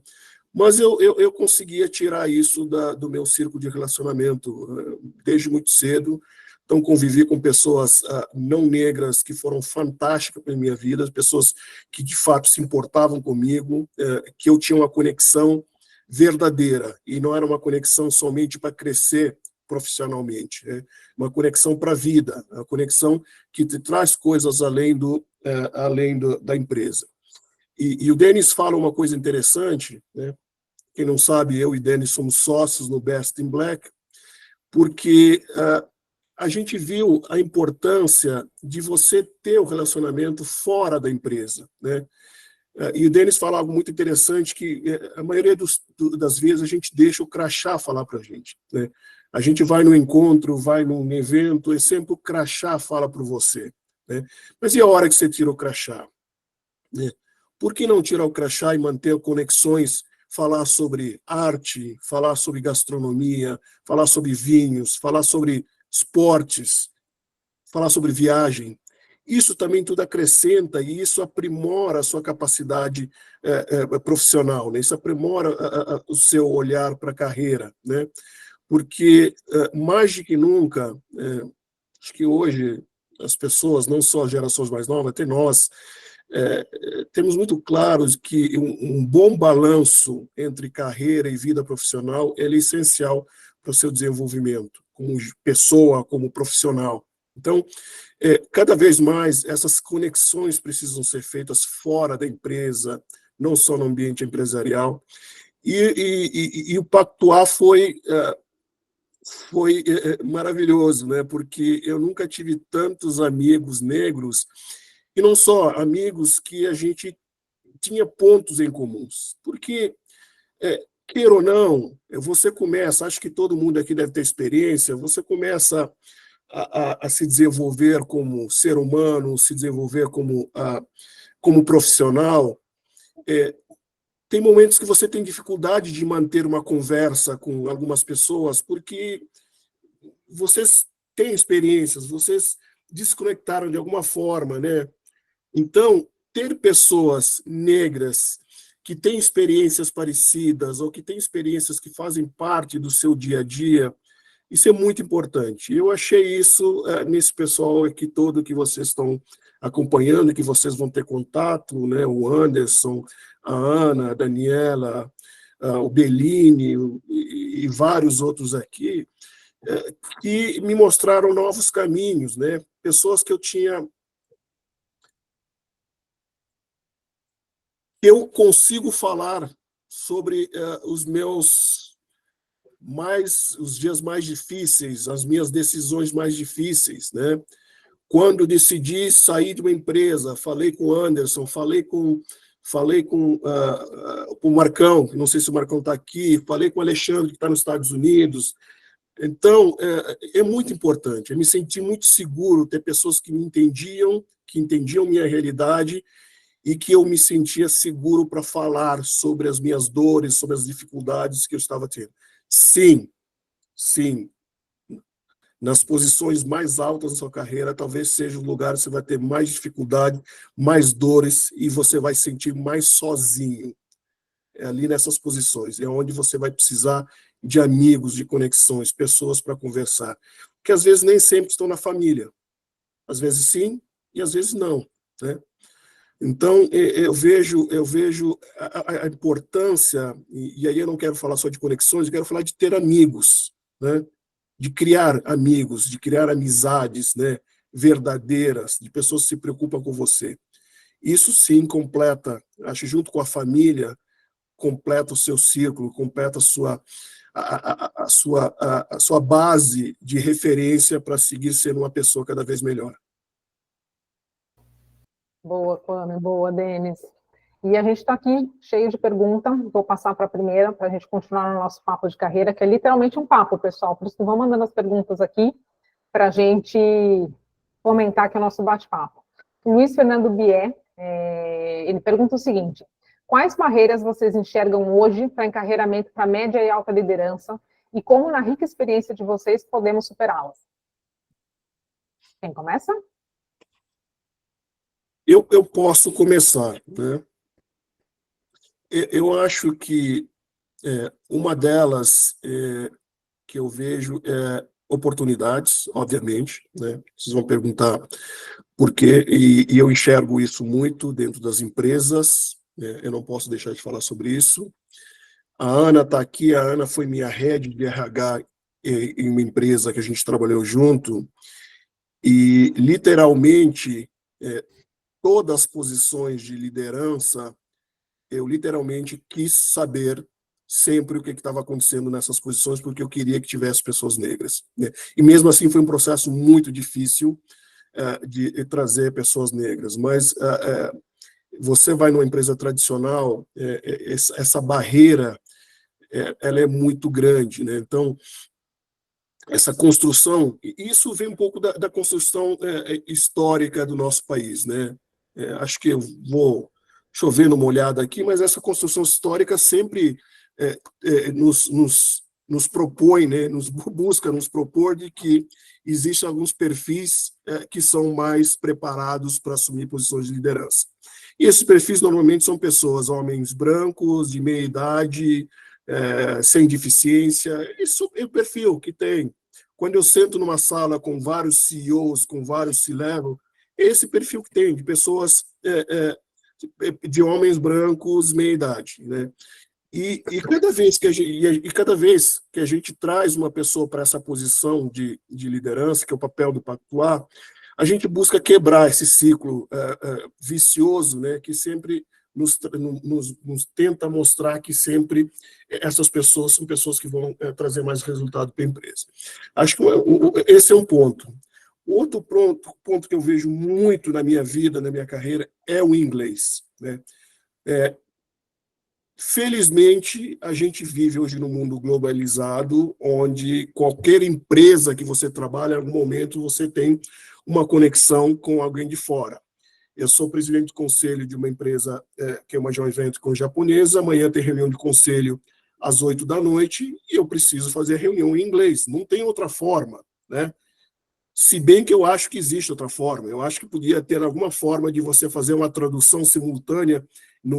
Mas eu conseguia tirar isso do meu círculo de relacionamento desde muito cedo. Então, convivi com pessoas não negras que foram fantásticas para a minha vida, pessoas que, de fato, se importavam comigo, que eu tinha uma conexão verdadeira, e não era uma conexão somente para crescer profissionalmente, né? Uma conexão para a vida, uma conexão que te traz coisas além da empresa. E o Denis fala uma coisa interessante, né? Quem não sabe, eu e Denis somos sócios no Best in Black, porque a gente viu a importância de você ter o relacionamento fora da empresa, né? E o Denis fala algo muito interessante, que a maioria das vezes a gente deixa o crachá falar para a gente, né? A gente vai no encontro, vai num evento, e sempre o crachá fala para você. né? Mas e a hora que você tira o crachá? Né? Por que não tirar o crachá e manter conexões, falar sobre arte, falar sobre gastronomia, falar sobre vinhos, falar sobre esportes, falar sobre viagem? Isso também tudo acrescenta e isso aprimora a sua capacidade profissional, né? Isso aprimora o seu olhar para a carreira, né? Porque, mais do que nunca, acho que hoje as pessoas, não só as gerações mais novas, até nós, temos muito claros que um bom balanço entre carreira e vida profissional é essencial para o seu desenvolvimento, como pessoa, como profissional. Então, cada vez mais, essas conexões precisam ser feitas fora da empresa, não só no ambiente empresarial. E o Pactuar foi maravilhoso, né? Porque eu nunca tive tantos amigos negros, e não só amigos que a gente tinha pontos em comuns. Porque, queira ou não, você começa, acho que todo mundo aqui deve ter experiência, você começa a se desenvolver como ser humano, se desenvolver como profissional. Tem momentos que você tem dificuldade de manter uma conversa com algumas pessoas, porque vocês têm experiências, vocês desconectaram de alguma forma, né? Então, ter pessoas negras que têm experiências parecidas ou que têm experiências que fazem parte do seu dia a dia, isso é muito importante. Eu achei isso nesse pessoal aqui todo que vocês estão acompanhando, que vocês vão ter contato, né? O Anderson, a Ana, a Daniela, o Bellini e vários outros aqui, que me mostraram novos caminhos, né? Pessoas que eu consigo falar sobre os dias mais difíceis, as minhas decisões mais difíceis, né? Quando decidi sair de uma empresa, falei com o Anderson, falei com o Marcão, não sei se o Marcão está aqui, falei com o Alexandre, que está nos Estados Unidos. Então, é muito importante, eu me senti muito seguro ter pessoas que entendiam minha realidade e que eu me sentia seguro para falar sobre as minhas dores, sobre as dificuldades que eu estava tendo. Sim, sim. Nas posições mais altas da sua carreira, talvez seja o lugar que você vai ter mais dificuldade, mais dores, e você vai se sentir mais sozinho. É ali nessas posições. É onde você vai precisar de amigos, de conexões, pessoas para conversar. Porque às vezes nem sempre estão na família. Às vezes sim, e às vezes não, né? Então, eu vejo a importância, e aí eu não quero falar só de conexões, eu quero falar de ter amigos, né? De criar amigos, de criar amizades, né? Verdadeiras, de pessoas que se preocupam com você. Isso sim completa, acho, junto com a família, completa o seu círculo, completa a sua base de referência para seguir sendo uma pessoa cada vez melhor. Boa, Kwame, boa, Denis. E a gente está aqui cheio de perguntas. Vou passar para a primeira, para a gente continuar no nosso papo de carreira, que é literalmente um papo, pessoal. Por isso, vão mandando as perguntas aqui para a gente comentar aqui o nosso bate-papo. Luiz Fernando Bier, ele pergunta o seguinte: quais barreiras vocês enxergam hoje para encarreiramento para média e alta liderança e como, na rica experiência de vocês, podemos superá-las? Quem começa? Eu posso começar, né? Eu acho que uma delas que eu vejo é oportunidades, obviamente, né? Vocês vão perguntar por quê, e eu enxergo isso muito dentro das empresas, né? Eu não posso deixar de falar sobre isso. A Ana está aqui, a Ana foi minha head de RH em uma empresa que a gente trabalhou junto, e literalmente todas as posições de liderança, eu literalmente quis saber sempre o que estava acontecendo nessas posições, porque eu queria que tivesse pessoas negras, né? E mesmo assim foi um processo muito difícil de trazer pessoas negras, mas você vai numa empresa tradicional, essa barreira ela é muito grande, né? Então, essa construção, e isso vem um pouco da construção histórica do nosso país, né? Acho que eu vou chover numa olhada aqui, mas essa construção histórica sempre nos propõe, né? Busca nos propor de que existem alguns perfis que são mais preparados para assumir posições de liderança. E esses perfis normalmente são pessoas, homens brancos, de meia idade, sem deficiência. Isso é o perfil que tem. Quando eu sento numa sala com vários CEOs, com vários C-level, é esse perfil que tem, de pessoas, de homens brancos, meia idade, né? E cada vez que a gente traz uma pessoa para essa posição de liderança, que é o papel do Pactuar, a gente busca quebrar esse ciclo vicioso, né, que sempre nos tenta mostrar que sempre essas pessoas são pessoas que vão trazer mais resultado para a empresa. Acho que esse é um ponto. O outro ponto que eu vejo muito na minha vida, na minha carreira, é o inglês, né? Felizmente, a gente vive hoje num mundo globalizado, onde qualquer empresa que você trabalha, em algum momento, você tem uma conexão com alguém de fora. Eu sou presidente do conselho de uma empresa que é uma joint venture com japonesa. Amanhã tem reunião de conselho às 20h e eu preciso fazer reunião em inglês. Não tem outra forma, né? Se bem que eu acho que existe outra forma. Eu acho que podia ter alguma forma de você fazer uma tradução simultânea,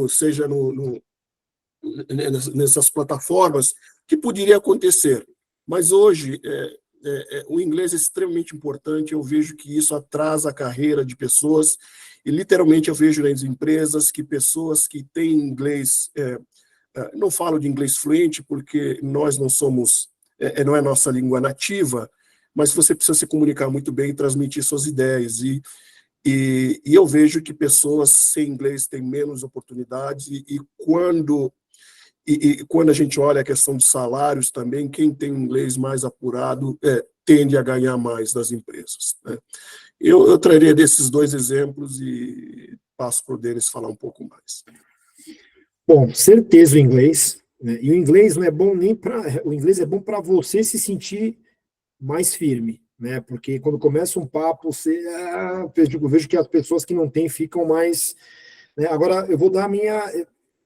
seja nessas plataformas, que poderia acontecer. Mas hoje, o inglês é extremamente importante. Eu vejo que isso atrasa a carreira de pessoas, e literalmente eu vejo nas empresas que pessoas que têm inglês, não falo de inglês fluente, porque nós não somos, não é nossa língua nativa, mas você precisa se comunicar muito bem e transmitir suas ideias. E eu vejo que pessoas sem inglês têm menos oportunidades, e quando a gente olha a questão de salários também, quem tem inglês mais apurado tende a ganhar mais das empresas, né? Eu traria desses dois exemplos e passo para o Denis falar um pouco mais. Bom, certeza o inglês, né? E o inglês não é bom nem para... O inglês é bom para você se sentir mais firme, né? Porque quando começa um papo, eu vejo que as pessoas que não têm ficam mais... Né? Agora, eu vou dar a minha...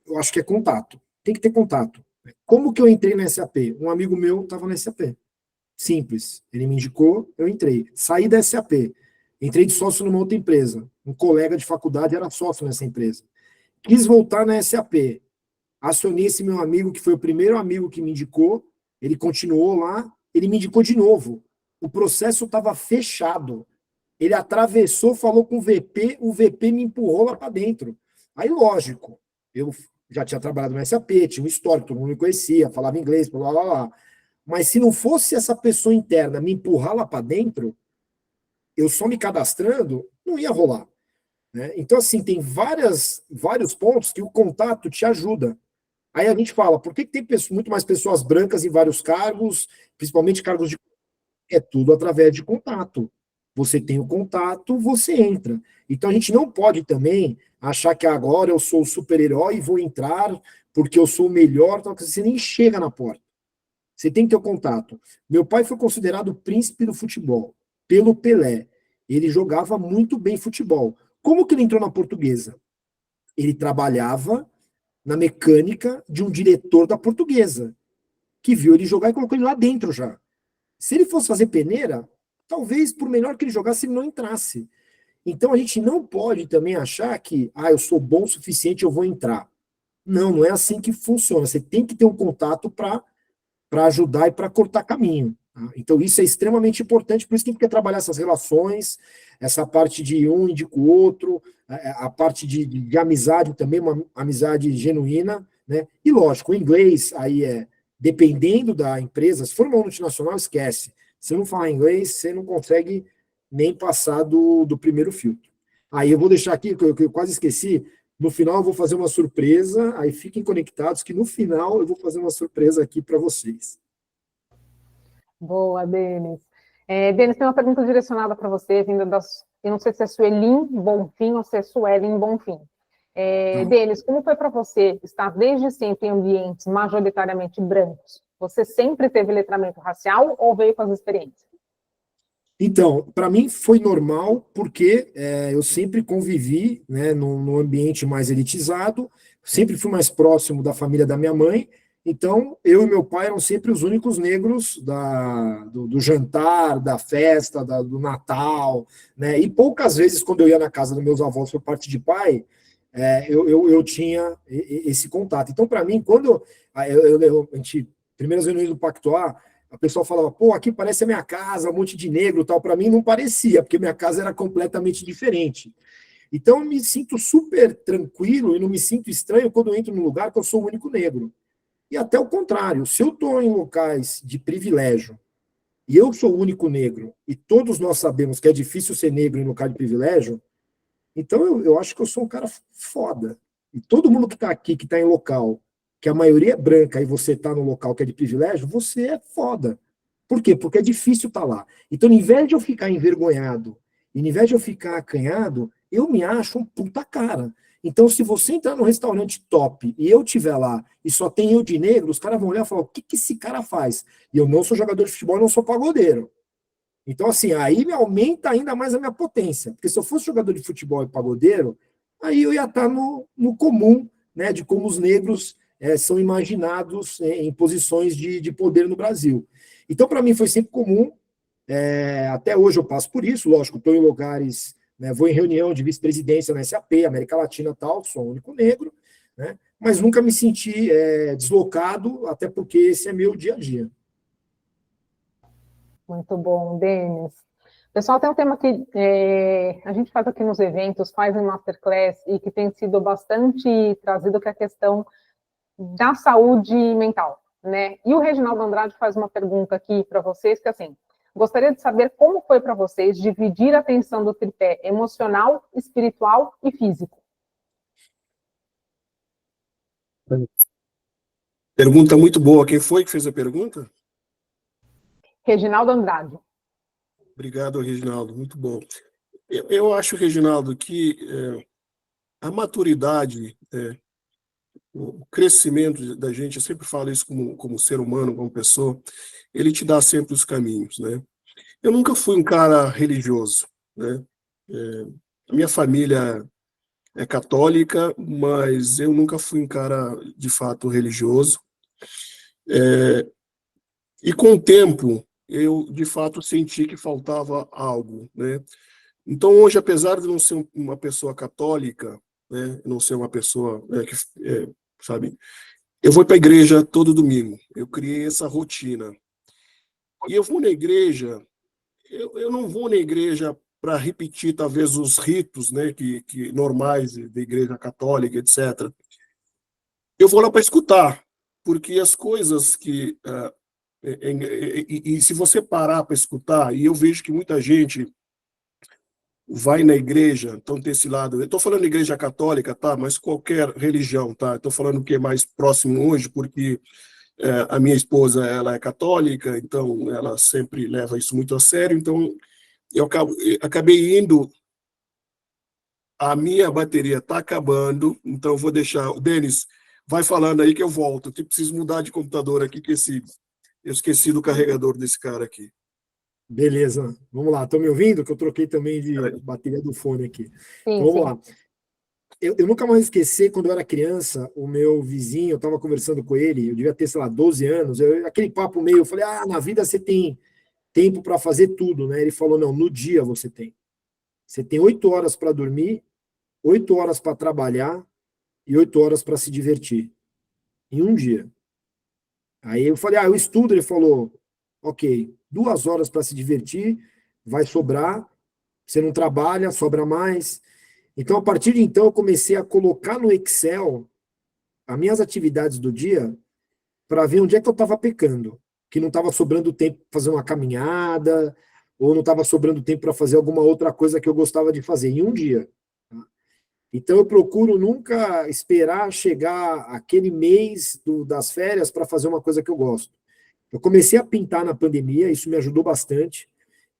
Eu acho que é contato. Tem que ter contato. Como que eu entrei na SAP? Um amigo meu estava na SAP. Simples. Ele me indicou, eu entrei. Saí da SAP. Entrei de sócio numa outra empresa. Um colega de faculdade era sócio nessa empresa. Quis voltar na SAP. Acionei esse meu amigo, que foi o primeiro amigo que me indicou. Ele continuou lá. Ele me indicou de novo. O processo estava fechado. Ele atravessou, falou com o VP me empurrou lá para dentro. Aí, lógico, eu já tinha trabalhado no SAP, tinha um histórico, todo mundo me conhecia, falava inglês, blá, blá, blá. Mas se não fosse essa pessoa interna me empurrar lá para dentro, eu só me cadastrando, não ia rolar, né? Então, assim, tem vários pontos que o contato te ajuda. Aí a gente fala, por que tem muito mais pessoas brancas em vários cargos, principalmente cargos de... É tudo através de contato. Você tem o contato, você entra. Então a gente não pode também achar que agora eu sou o super-herói e vou entrar porque eu sou o melhor, então você nem chega na porta. Você tem que ter o contato. Meu pai foi considerado o príncipe do futebol, pelo Pelé. Ele jogava muito bem futebol. Como que ele entrou na Portuguesa? Ele trabalhava na mecânica de um diretor da Portuguesa, que viu ele jogar e colocou ele lá dentro já. Se ele fosse fazer peneira, talvez, por melhor que ele jogasse, ele não entrasse. Então, a gente não pode também achar que, eu sou bom o suficiente, eu vou entrar. Não é assim que funciona. Você tem que ter um contato para ajudar e para cortar caminho. Tá? Então, isso é extremamente importante, por isso que a gente quer trabalhar essas relações, essa parte de um indica o outro, a parte de amizade também, uma amizade genuína, né? E, lógico, o inglês, aí dependendo da empresa, se for uma multinacional, esquece. Se não falar inglês, você não consegue nem passar do primeiro filtro. Aí eu vou deixar aqui, que eu quase esqueci, no final eu vou fazer uma surpresa, aí fiquem conectados, que no final eu vou fazer uma surpresa aqui para vocês. Boa, Denis. Denis, tem uma pergunta direcionada para você, vinda eu não sei se é Sueli Bonfim ou se é Suelen Bonfim. Denis, como foi para você estar desde sempre em ambientes majoritariamente brancos? Você sempre teve letramento racial ou veio com as experiências? Então, para mim foi normal, porque eu sempre convivi, né, num ambiente mais elitizado, sempre fui mais próximo da família da minha mãe, então eu e meu pai eram sempre os únicos negros do jantar, da festa, do Natal, né, e poucas vezes quando eu ia na casa dos meus avós por parte de pai, eu tinha esse contato. Então, para mim, quando a gente, primeiras reuniões do Pactuar, a pessoa falava, pô, aqui parece a minha casa, um monte de negro e tal. Para mim não parecia, porque minha casa era completamente diferente. Então eu me sinto super tranquilo e não me sinto estranho quando eu entro num lugar que eu sou o único negro. E até o contrário, se eu estou em locais de privilégio e eu sou o único negro, e todos nós sabemos que é difícil ser negro em lugar de privilégio, então eu acho que eu sou um cara foda. E todo mundo que está aqui, que está em local que a maioria é branca e você está no local que é de privilégio, você é foda. Por quê? Porque é difícil estar lá. Então, ao invés de eu ficar envergonhado, ao invés de eu ficar acanhado, eu me acho um puta cara. Então, se você entrar num restaurante top e eu estiver lá e só tem eu de negro, os caras vão olhar e falar, o que esse cara faz? E eu não sou jogador de futebol, eu não sou pagodeiro. Então, assim, aí me aumenta ainda mais a minha potência. Porque se eu fosse jogador de futebol e pagodeiro, aí eu ia estar no comum, né, de como os negros são imaginados em posições de poder no Brasil. Então, para mim, foi sempre comum. Até hoje eu passo por isso, lógico, estou em lugares, né, vou em reunião de vice-presidência na SAP, América Latina e tal, sou o único negro, né, mas nunca me senti deslocado, até porque esse é meu dia a dia. Muito bom, Denis. Pessoal, tem um tema que a gente faz aqui nos eventos, faz em Masterclass, e que tem sido bastante trazido, que é a questão da saúde mental, né? E o Reginaldo Andrade faz uma pergunta aqui para vocês, que assim, gostaria de saber como foi para vocês dividir a atenção do tripé emocional, espiritual e físico. Pergunta muito boa. Quem foi que fez a pergunta? Reginaldo Andrade. Obrigado, Reginaldo. Muito bom. Eu acho, Reginaldo, que a maturidade, o crescimento da gente, eu sempre falo isso como ser humano, como pessoa, ele te dá sempre os caminhos, né? Eu nunca fui um cara religioso, né? A minha família é católica, mas eu nunca fui um cara, de fato, religioso. E com o tempo, eu, de fato, senti que faltava algo, né? Então, hoje, apesar de não ser uma pessoa católica, né, não ser uma pessoa sabe, eu vou para a igreja todo domingo. Eu criei essa rotina. E eu vou na igreja, eu não vou na igreja para repetir, talvez, os ritos, né, que normais da igreja católica, etc. Eu vou lá para escutar, porque as coisas que... e se você parar para escutar, e eu vejo que muita gente vai na igreja, então tem esse lado, eu estou falando de igreja católica, tá, mas qualquer religião, tá, estou falando que é mais próximo hoje, porque a minha esposa, ela é católica, então ela sempre leva isso muito a sério, então eu acabei indo, a minha bateria está acabando, então eu vou deixar, o Denis, vai falando aí que eu volto, eu preciso mudar de computador aqui, que eu esqueci do carregador desse cara aqui. Beleza, vamos lá. Estão me ouvindo? Que eu troquei também de bateria do fone aqui. Sim, então, vamos lá. Eu nunca mais esqueci, quando eu era criança, o meu vizinho, eu estava conversando com ele, eu devia ter, sei lá, 12 anos, aquele papo meio, eu falei, na vida você tem tempo para fazer tudo, né? Ele falou, não, no dia você tem. Você tem 8 horas para dormir, 8 horas para trabalhar e 8 horas para se divertir. Em um dia. Aí eu falei, eu estudo. Ele falou, ok, 2 horas para se divertir, vai sobrar, você não trabalha, sobra mais. Então, a partir de então, eu comecei a colocar no Excel as minhas atividades do dia para ver onde é que eu estava pecando, que não estava sobrando tempo para fazer uma caminhada, ou não estava sobrando tempo para fazer alguma outra coisa que eu gostava de fazer em um dia. Então, eu procuro nunca esperar chegar aquele mês das férias para fazer uma coisa que eu gosto. Eu comecei a pintar na pandemia, isso me ajudou bastante,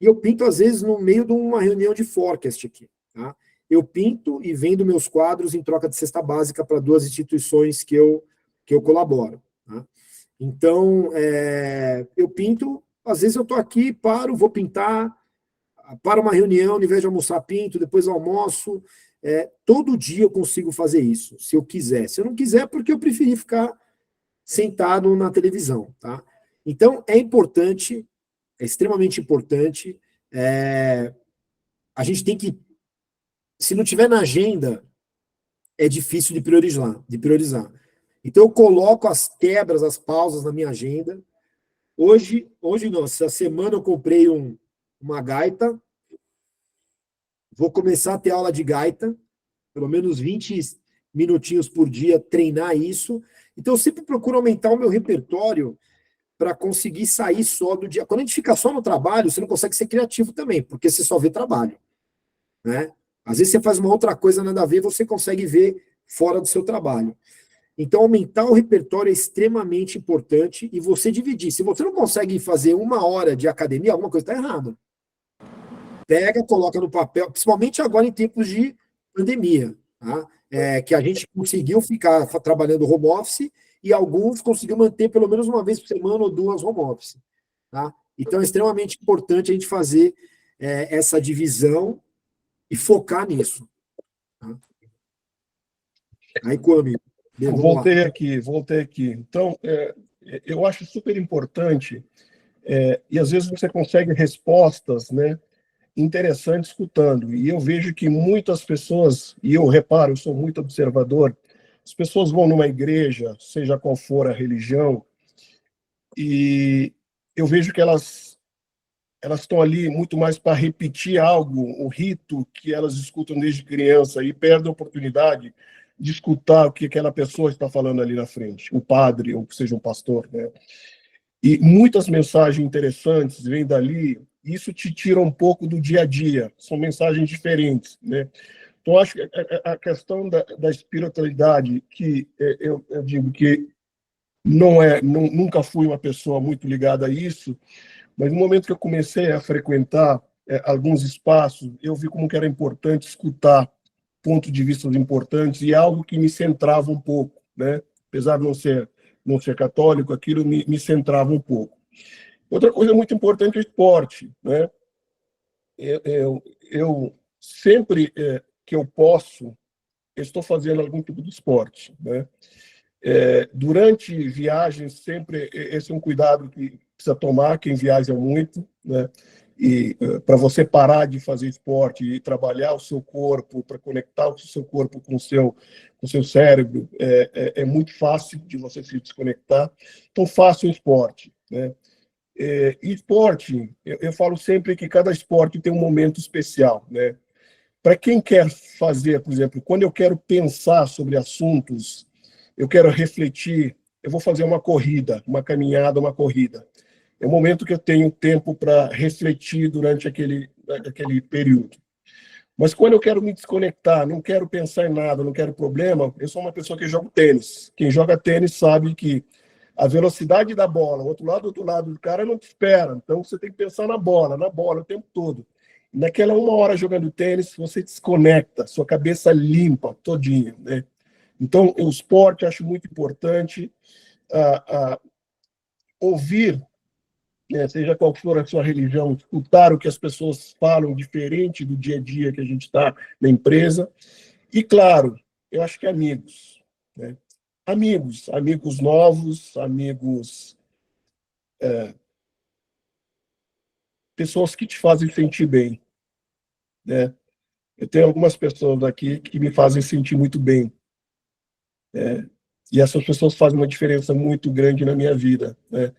e eu pinto, às vezes, no meio de uma reunião de forecast aqui. Tá? Eu pinto e vendo meus quadros em troca de cesta básica para 2 instituições que eu colaboro. Tá? Então, eu pinto, às vezes eu estou aqui, paro, vou pintar, para uma reunião, ao invés de almoçar, pinto, depois almoço. Todo dia eu consigo fazer isso, se eu quiser. Se eu não quiser, porque eu preferi ficar sentado na televisão, tá? Então, é importante, é extremamente importante. A gente tem que, se não tiver na agenda, é difícil de priorizar. Então, eu coloco as quebras, as pausas na minha agenda. Hoje não, essa semana eu comprei uma gaita. Vou começar a ter aula de gaita, pelo menos 20 minutinhos por dia, treinar isso. Então, eu sempre procuro aumentar o meu repertório para conseguir sair só do dia. Quando a gente fica só no trabalho, você não consegue ser criativo também, porque você só vê trabalho, né? Às vezes você faz uma outra coisa nada a ver, você consegue ver fora do seu trabalho. Então, aumentar o repertório é extremamente importante e você dividir. Se você não consegue fazer 1 hora de academia, alguma coisa está errada. Pega, coloca no papel, principalmente agora em tempos de pandemia, tá? Que a gente conseguiu ficar trabalhando home office e alguns conseguiram manter pelo menos uma vez por semana ou 2 home office, tá? Então, é extremamente importante a gente fazer essa divisão e focar nisso. Tá? Aí, Kwame, Voltei aqui. Então, eu acho super importante, e às vezes você consegue respostas, né, interessantes escutando. E eu vejo que muitas pessoas, e eu reparo, eu sou muito observador, as pessoas vão numa igreja, seja qual for a religião, e eu vejo que elas estão ali muito mais para repetir algo, o rito que elas escutam desde criança, e perdem a oportunidade de escutar o que aquela pessoa está falando ali na frente, o padre, ou que seja um pastor, né? E muitas mensagens interessantes vêm dali, isso te tira um pouco do dia a dia, são mensagens diferentes, né? Então, acho que a questão da espiritualidade, que eu digo que nunca fui uma pessoa muito ligada a isso, mas no momento que eu comecei a frequentar alguns espaços, eu vi como que era importante escutar pontos de vista importantes e algo que me centrava um pouco, né? Apesar de não ser católico, aquilo me centrava um pouco. Outra coisa muito importante é o esporte, né? Eu sempre que eu posso, eu estou fazendo algum tipo de esporte, né? Durante viagens, sempre, esse é um cuidado que precisa tomar, quem viaja muito, né? E para você parar de fazer esporte e trabalhar o seu corpo, para conectar o seu corpo com o seu cérebro, é muito fácil de você se desconectar. Então, faça o esporte, né? Esporte, eu falo sempre que cada esporte tem um momento especial, né? Para quem quer fazer, por exemplo, quando eu quero pensar sobre assuntos, eu quero refletir, eu vou fazer uma corrida, uma caminhada, uma corrida. É o momento que eu tenho tempo para refletir durante aquele período. Mas quando eu quero me desconectar, não quero pensar em nada, não quero problema, eu sou uma pessoa que joga tênis. Quem joga tênis sabe que a velocidade da bola, o outro lado do cara não te espera. Então você tem que pensar na bola o tempo todo. Naquela 1 hora jogando tênis, você desconecta, sua cabeça limpa todinha, né? Então, o esporte eu acho muito importante. Ouvir, né, seja qual for a sua religião, escutar o que as pessoas falam diferente do dia a dia que a gente está na empresa. E, claro, eu acho que amigos, né? Amigos novos, pessoas que te fazem sentir bem, né? Eu tenho algumas pessoas aqui que me fazem sentir muito bem, e essas pessoas fazem uma diferença muito grande na minha vida, né?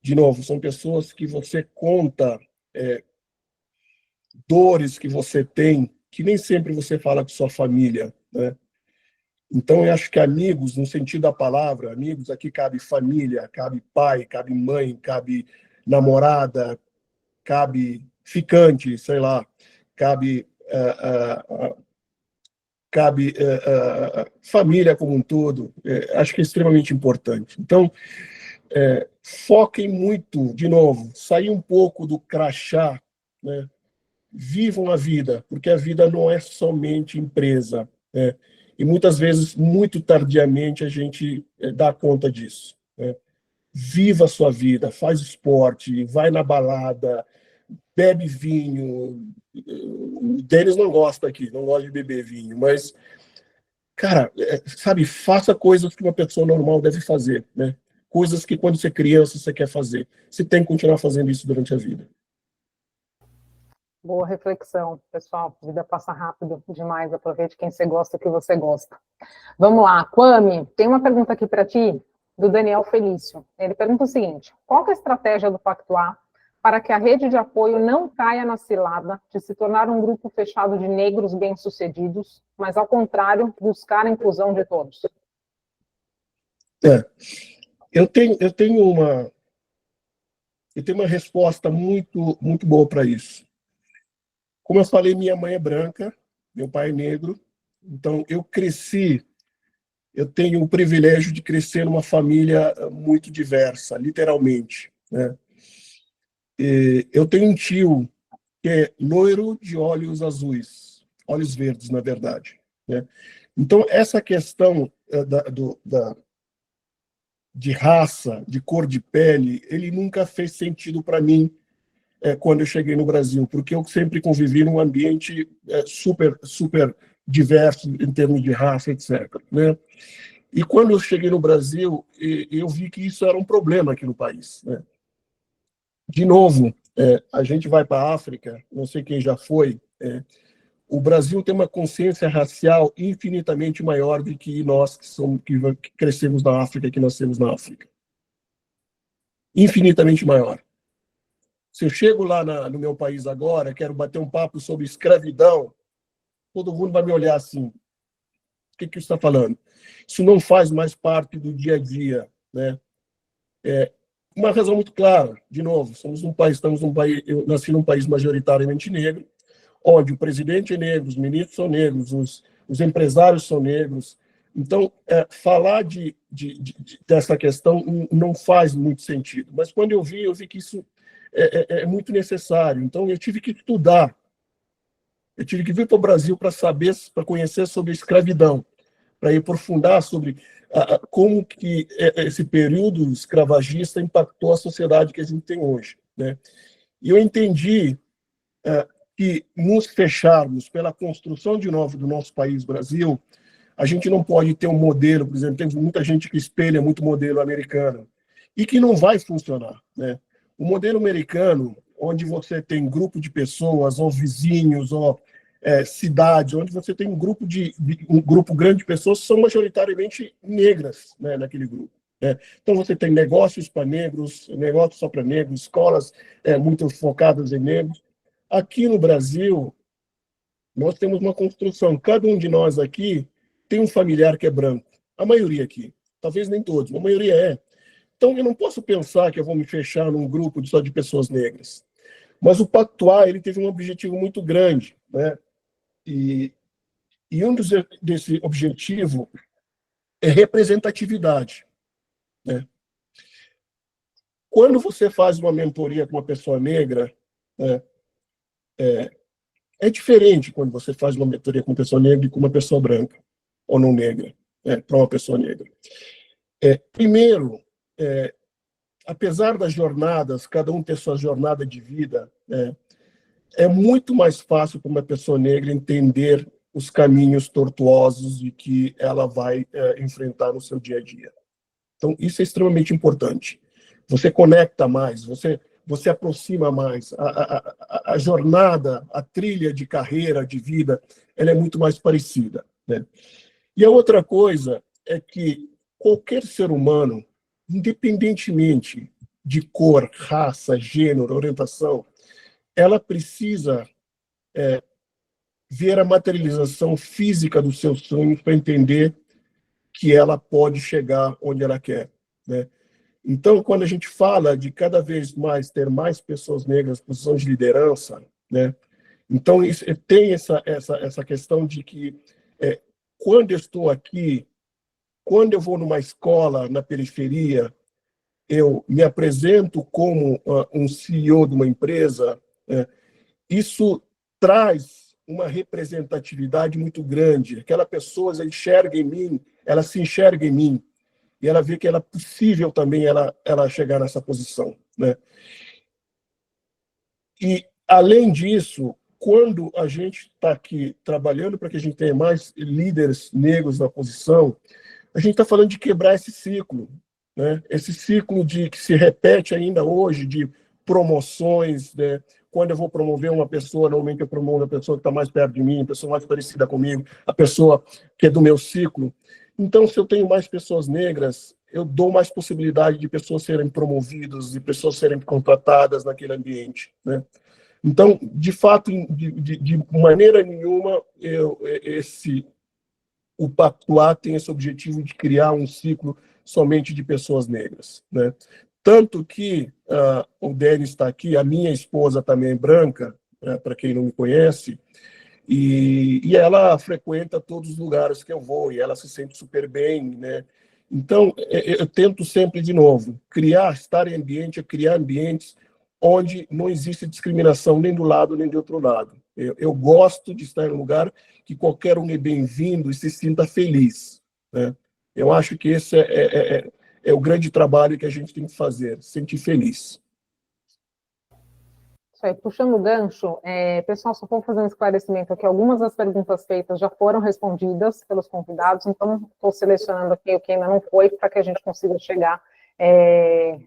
De novo, são pessoas que você conta dores que você tem, que nem sempre você fala com sua família, né? Então, eu acho que amigos, no sentido da palavra, amigos, aqui cabe família, cabe pai, cabe mãe, cabe namorada, cabe ficante, sei lá, cabe família como um todo. Acho que é extremamente importante. Então, foquem muito, de novo, sair um pouco do crachá, né? Vivam a vida, porque a vida não é somente empresa, né? E muitas vezes, muito tardiamente, a gente dá conta disso, né? viva a sua vida, faz esporte, vai na balada, bebe vinho. O Denis não gosta aqui, não gosta de beber vinho, mas, cara, sabe, faça coisas que uma pessoa normal deve fazer, né? Coisas que quando você é criança você quer fazer. Você tem que continuar fazendo isso durante a vida. Boa reflexão, pessoal. A vida passa rápido demais. Aproveite quem você gosta, o que você gosta. Vamos lá, Kwame, tem uma pergunta aqui para ti, do Daniel Felício. Ele pergunta o seguinte: qual que é a estratégia do Pacto A para que a rede de apoio não caia na cilada de se tornar um grupo fechado de negros bem-sucedidos, mas, ao contrário, buscar a inclusão de todos? Eu tenho uma resposta muito boa para isso. Como eu falei, minha mãe é branca, meu pai é negro, então eu tenho o privilégio de crescer numa família muito diversa, literalmente, né? Eu tenho um tio que é loiro de olhos azuis, olhos verdes, na verdade, né? Então, essa questão de raça, de cor de pele, ele nunca fez sentido para mim quando eu cheguei no Brasil, porque eu sempre convivi num ambiente super diverso em termos de raça, etc., né? E quando eu cheguei no Brasil, eu vi que isso era um problema aqui no país, né? De novo, a gente vai para a África, não sei quem já foi, o Brasil tem uma consciência racial infinitamente maior do que nós que crescemos na África, que nascemos na África. Infinitamente maior. Se eu chego lá no meu país agora, quero bater um papo sobre escravidão, todo mundo vai me olhar assim: o que você está falando? Isso não faz mais parte do dia a dia, né? Uma razão muito clara, de novo, eu nasci num país majoritariamente negro, onde o presidente é negro, os ministros são negros, os empresários são negros. Então, falar dessa questão não faz muito sentido. Mas quando eu vi que isso é muito necessário. Então, eu tive que estudar. Eu tive que vir para o Brasil para conhecer sobre a escravidão, para ir aprofundar sobre como que esse período escravagista impactou a sociedade que a gente tem hoje, né? E eu entendi que nos fecharmos pela construção de novo do nosso país, Brasil, a gente não pode ter um modelo, por exemplo, tem muita gente que espelha muito o modelo americano, e que não vai funcionar, né? O modelo americano, onde você tem grupo de pessoas, ou vizinhos, ou cidades, onde você tem um grupo grande de pessoas que são majoritariamente negras, né, naquele grupo. Então, você tem negócios para negros, negócios só para negros, escolas muito focadas em negros. Aqui no Brasil, nós temos uma construção. Cada um de nós aqui tem um familiar que é branco. A maioria aqui. Talvez nem todos, mas a maioria é. Então, eu não posso pensar que eu vou me fechar num grupo só de pessoas negras. Mas o Pacto A, ele teve um objetivo muito grande, né? E desse objetivo é representatividade, né? Quando você faz uma mentoria com uma pessoa negra, né, é diferente quando você faz uma mentoria com uma pessoa negra e com uma pessoa branca, ou não negra, para uma pessoa negra. Primeiro, apesar das jornadas, cada um ter sua jornada de vida, é muito mais fácil para uma pessoa negra entender os caminhos tortuosos e que ela vai enfrentar no seu dia a dia. Então, isso é extremamente importante. Você conecta mais, você aproxima mais. A jornada, a trilha de carreira, de vida, ela é muito mais parecida, né? E a outra coisa é que qualquer ser humano, independentemente de cor, raça, gênero, orientação, ela precisa ver a materialização física dos seus sonhos para entender que ela pode chegar onde ela quer, né? Então, quando a gente fala de cada vez mais ter mais pessoas negras em posição de liderança, né? Então, tem essa questão de que quando eu estou aqui, quando eu vou numa escola na periferia, eu me apresento como um CEO de uma empresa, isso traz uma representatividade muito grande. Aquela pessoa ela se enxerga em mim. e ela vê que é possível também ela chegar nessa posição, né? E, além disso, quando a gente está aqui trabalhando para que a gente tenha mais líderes negros na posição, a gente está falando de quebrar esse ciclo, né? Esse ciclo que se repete ainda hoje, de promoções, né? Quando eu vou promover uma pessoa, normalmente eu promovo a pessoa que está mais perto de mim, a pessoa mais parecida comigo, a pessoa que é do meu ciclo. Então, se eu tenho mais pessoas negras, eu dou mais possibilidade de pessoas serem promovidas, de pessoas serem contratadas naquele ambiente, né? Então, de fato, de maneira nenhuma, o Pactuar tem esse objetivo de criar um ciclo somente de pessoas negras, né? Tanto que o Denis está aqui, a minha esposa também é branca, né, para quem não me conhece, e ela frequenta todos os lugares que eu vou, e ela se sente super bem, né? Então, eu tento sempre, de novo, criar ambientes onde não existe discriminação nem do lado nem do outro lado. Eu gosto de estar em um lugar que qualquer um é bem-vindo e se sinta feliz, né? Eu acho que esse é o grande trabalho que a gente tem que fazer, sentir feliz. Isso aí, puxando o gancho, pessoal, só vou fazer um esclarecimento aqui. Algumas das perguntas feitas já foram respondidas pelos convidados, então estou selecionando aqui o que ainda não foi, para que a gente consiga chegar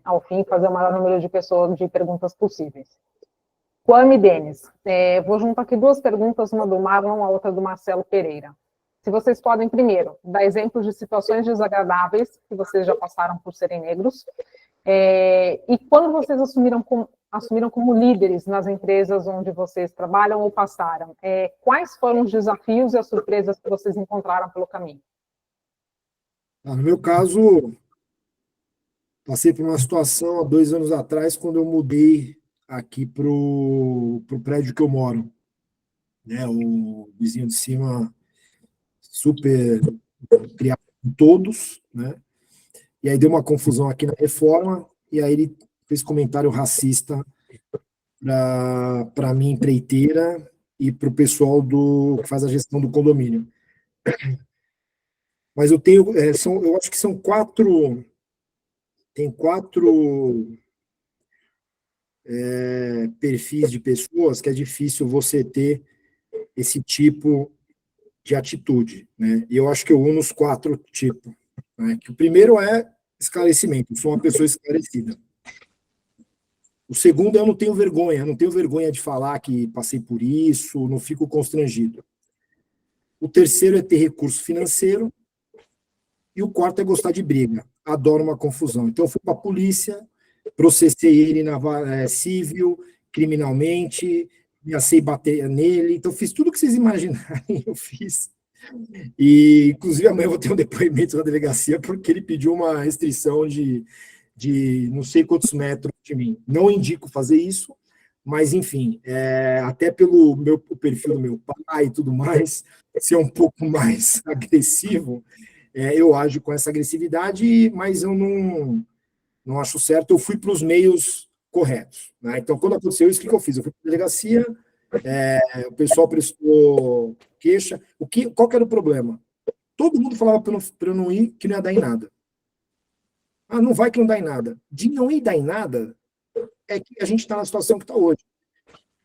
ao fim e fazer o maior número de perguntas possíveis. Kwame Denis, vou juntar aqui duas perguntas, uma do Marlon, a outra do Marcelo Pereira. Se vocês podem, primeiro, dar exemplos de situações desagradáveis que vocês já passaram por serem negros, e quando vocês assumiram como líderes nas empresas onde vocês trabalham ou passaram, quais foram os desafios e as surpresas que vocês encontraram pelo caminho? No meu caso, passei por uma situação há 2 anos atrás, quando eu mudei aqui para o prédio que eu moro, né? O vizinho de cima super criado com todos, né? E aí deu uma confusão aqui na reforma, e aí ele fez comentário racista para a minha empreiteira e para o pessoal que faz a gestão do condomínio. Mas eu tenho, eu acho que são 4 perfis de pessoas que é difícil você ter esse tipo de atitude, né? E eu acho que eu uno os 4 tipos, né? Que o primeiro é esclarecimento, eu sou uma pessoa esclarecida. O segundo, eu não tenho vergonha de falar que passei por isso, não fico constrangido. O terceiro é ter recurso financeiro. E o quarto é gostar de briga, adoro uma confusão. Então eu fui para a polícia, processei ele na civil, criminalmente, ameacei bater nele, então fiz tudo o que vocês imaginarem, eu fiz. E, inclusive, amanhã eu vou ter um depoimento na delegacia, porque ele pediu uma restrição de não sei quantos metros de mim. Não indico fazer isso, mas, enfim, até pelo o perfil do meu pai e tudo mais, ser um pouco mais agressivo, eu ajo com essa agressividade, mas eu não acho certo. Eu fui para os meios corretos, né? Então, quando aconteceu isso, o que eu fiz? Eu fui para a delegacia, o pessoal prestou queixa. Qual que era o problema? Todo mundo falava para eu não ir, que não ia dar em nada. Não vai que não dá em nada. De não ir dar em nada, é que a gente está na situação que está hoje.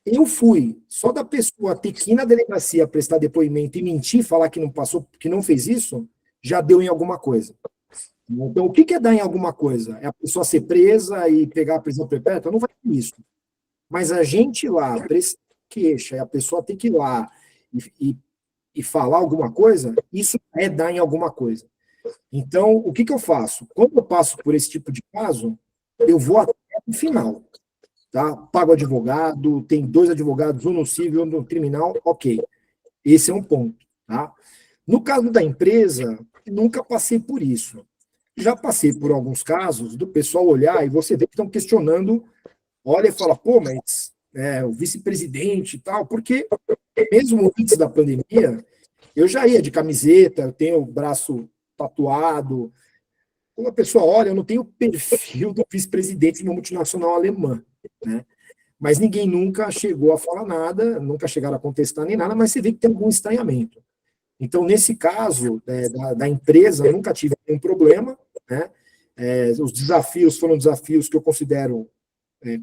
Eu fui, só da pessoa ter que ir na delegacia prestar depoimento e mentir, falar que não passou, que não fez isso, já deu em alguma coisa. Então, o que é dar em alguma coisa? É a pessoa ser presa e pegar a prisão perpétua? Não vai ter isso. Mas a gente lá, prestar queixa, e a pessoa ter que ir lá e falar alguma coisa, isso é dar em alguma coisa. Então, o que eu faço? Quando eu passo por esse tipo de caso, eu vou até o final. Tá? Pago advogado, tem 2 advogados, um no civil, um no criminal, ok. Esse é um ponto. Tá? No caso da empresa, nunca passei por isso. Já passei por alguns casos do pessoal olhar e você vê que estão questionando, olha e fala, pô, mas o vice-presidente e tal, porque mesmo antes da pandemia, eu já ia de camiseta, eu tenho o braço tatuado. Quando a pessoa olha, eu não tenho o perfil do vice-presidente de uma multinacional alemã, né? Mas ninguém nunca chegou a falar nada, nunca chegaram a contestar nem nada, mas você vê que tem algum estranhamento. Então, nesse caso da empresa, nunca tive nenhum problema, né? Os desafios foram desafios que eu considero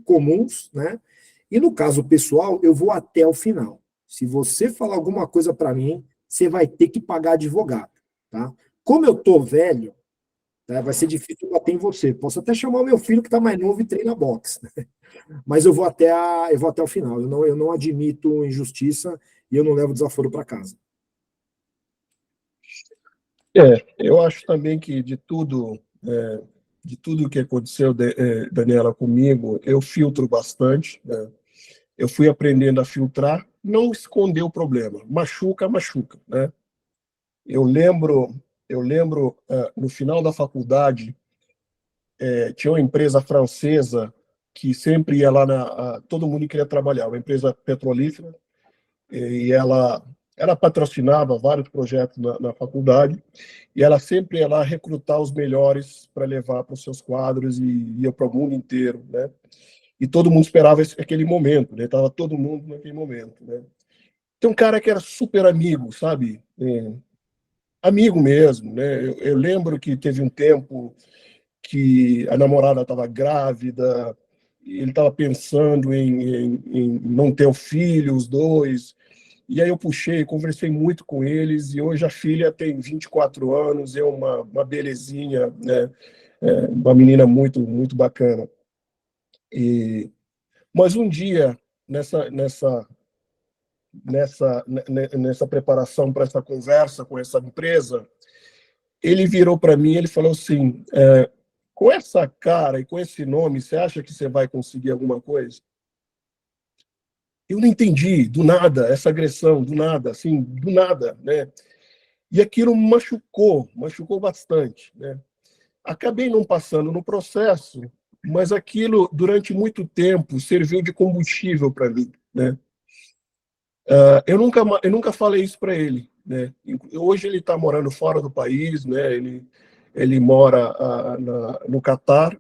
comuns, né? E no caso pessoal, eu vou até o final. Se você falar alguma coisa para mim, você vai ter que pagar advogado, tá? Como eu tô velho, tá, vai ser difícil bater em você. Posso até chamar o meu filho que está mais novo e treina boxe, né? Mas eu vou até o final. Eu não admito injustiça e eu não levo desaforo para casa. Eu acho também que de tudo que aconteceu, Daniela, comigo, eu filtro bastante, né? Eu fui aprendendo a filtrar, não esconder o problema. Machuca, machuca, né? Eu lembro, no final da faculdade, tinha uma empresa francesa que sempre ia lá todo mundo queria trabalhar, uma empresa petrolífera, e ela patrocinava vários projetos na faculdade, e ela sempre ia lá recrutar os melhores para levar para os seus quadros e ia para o mundo inteiro, né? E todo mundo esperava aquele momento, né? Tava todo mundo naquele momento, né? Tem um cara que era super amigo, sabe? Amigo mesmo, né? Eu lembro que teve um tempo que a namorada estava grávida, ele estava pensando em não ter o filho, os dois. E aí eu puxei, conversei muito com eles, e hoje a filha tem 24 anos, é uma belezinha, né? Uma menina muito, muito bacana. Mas um dia, nessa preparação para essa conversa com essa empresa, ele virou para mim e ele falou assim, com essa cara e com esse nome, você acha que você vai conseguir alguma coisa? Eu não entendi, do nada, essa agressão, do nada, assim, do nada, né? E aquilo machucou bastante, né? Acabei não passando no processo, mas aquilo, durante muito tempo, serviu de combustível para mim, né? Eu nunca falei isso para ele, né? Hoje ele está morando fora do país, né? Ele mora no Catar,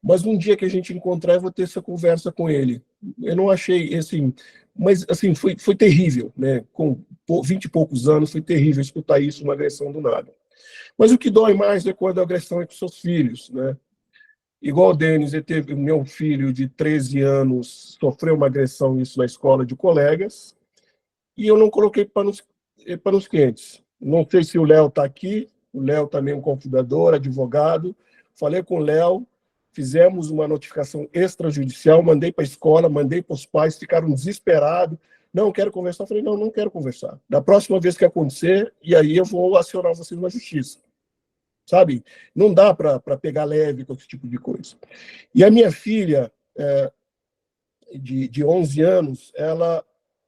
mas um dia que a gente encontrar, eu vou ter essa conversa com ele. Eu não achei, assim, mas assim, foi terrível, né? Com 20 e poucos anos, foi terrível escutar isso, uma agressão do nada. Mas o que dói mais é quando a agressão é com seus filhos, né? Igual o Denis, meu filho de 13 anos sofreu uma agressão isso na escola de colegas, e eu não coloquei panos quentes. Não sei se o Léo está aqui, o Léo também é um confundador, advogado. Falei com o Léo, fizemos uma notificação extrajudicial, mandei para a escola, mandei para os pais, ficaram desesperados. Não, quero conversar. Falei, não quero conversar. Da próxima vez que acontecer, e aí eu vou acionar vocês na justiça. Sabe? Não dá para pegar leve com esse tipo de coisa. E a minha filha, de 11 anos,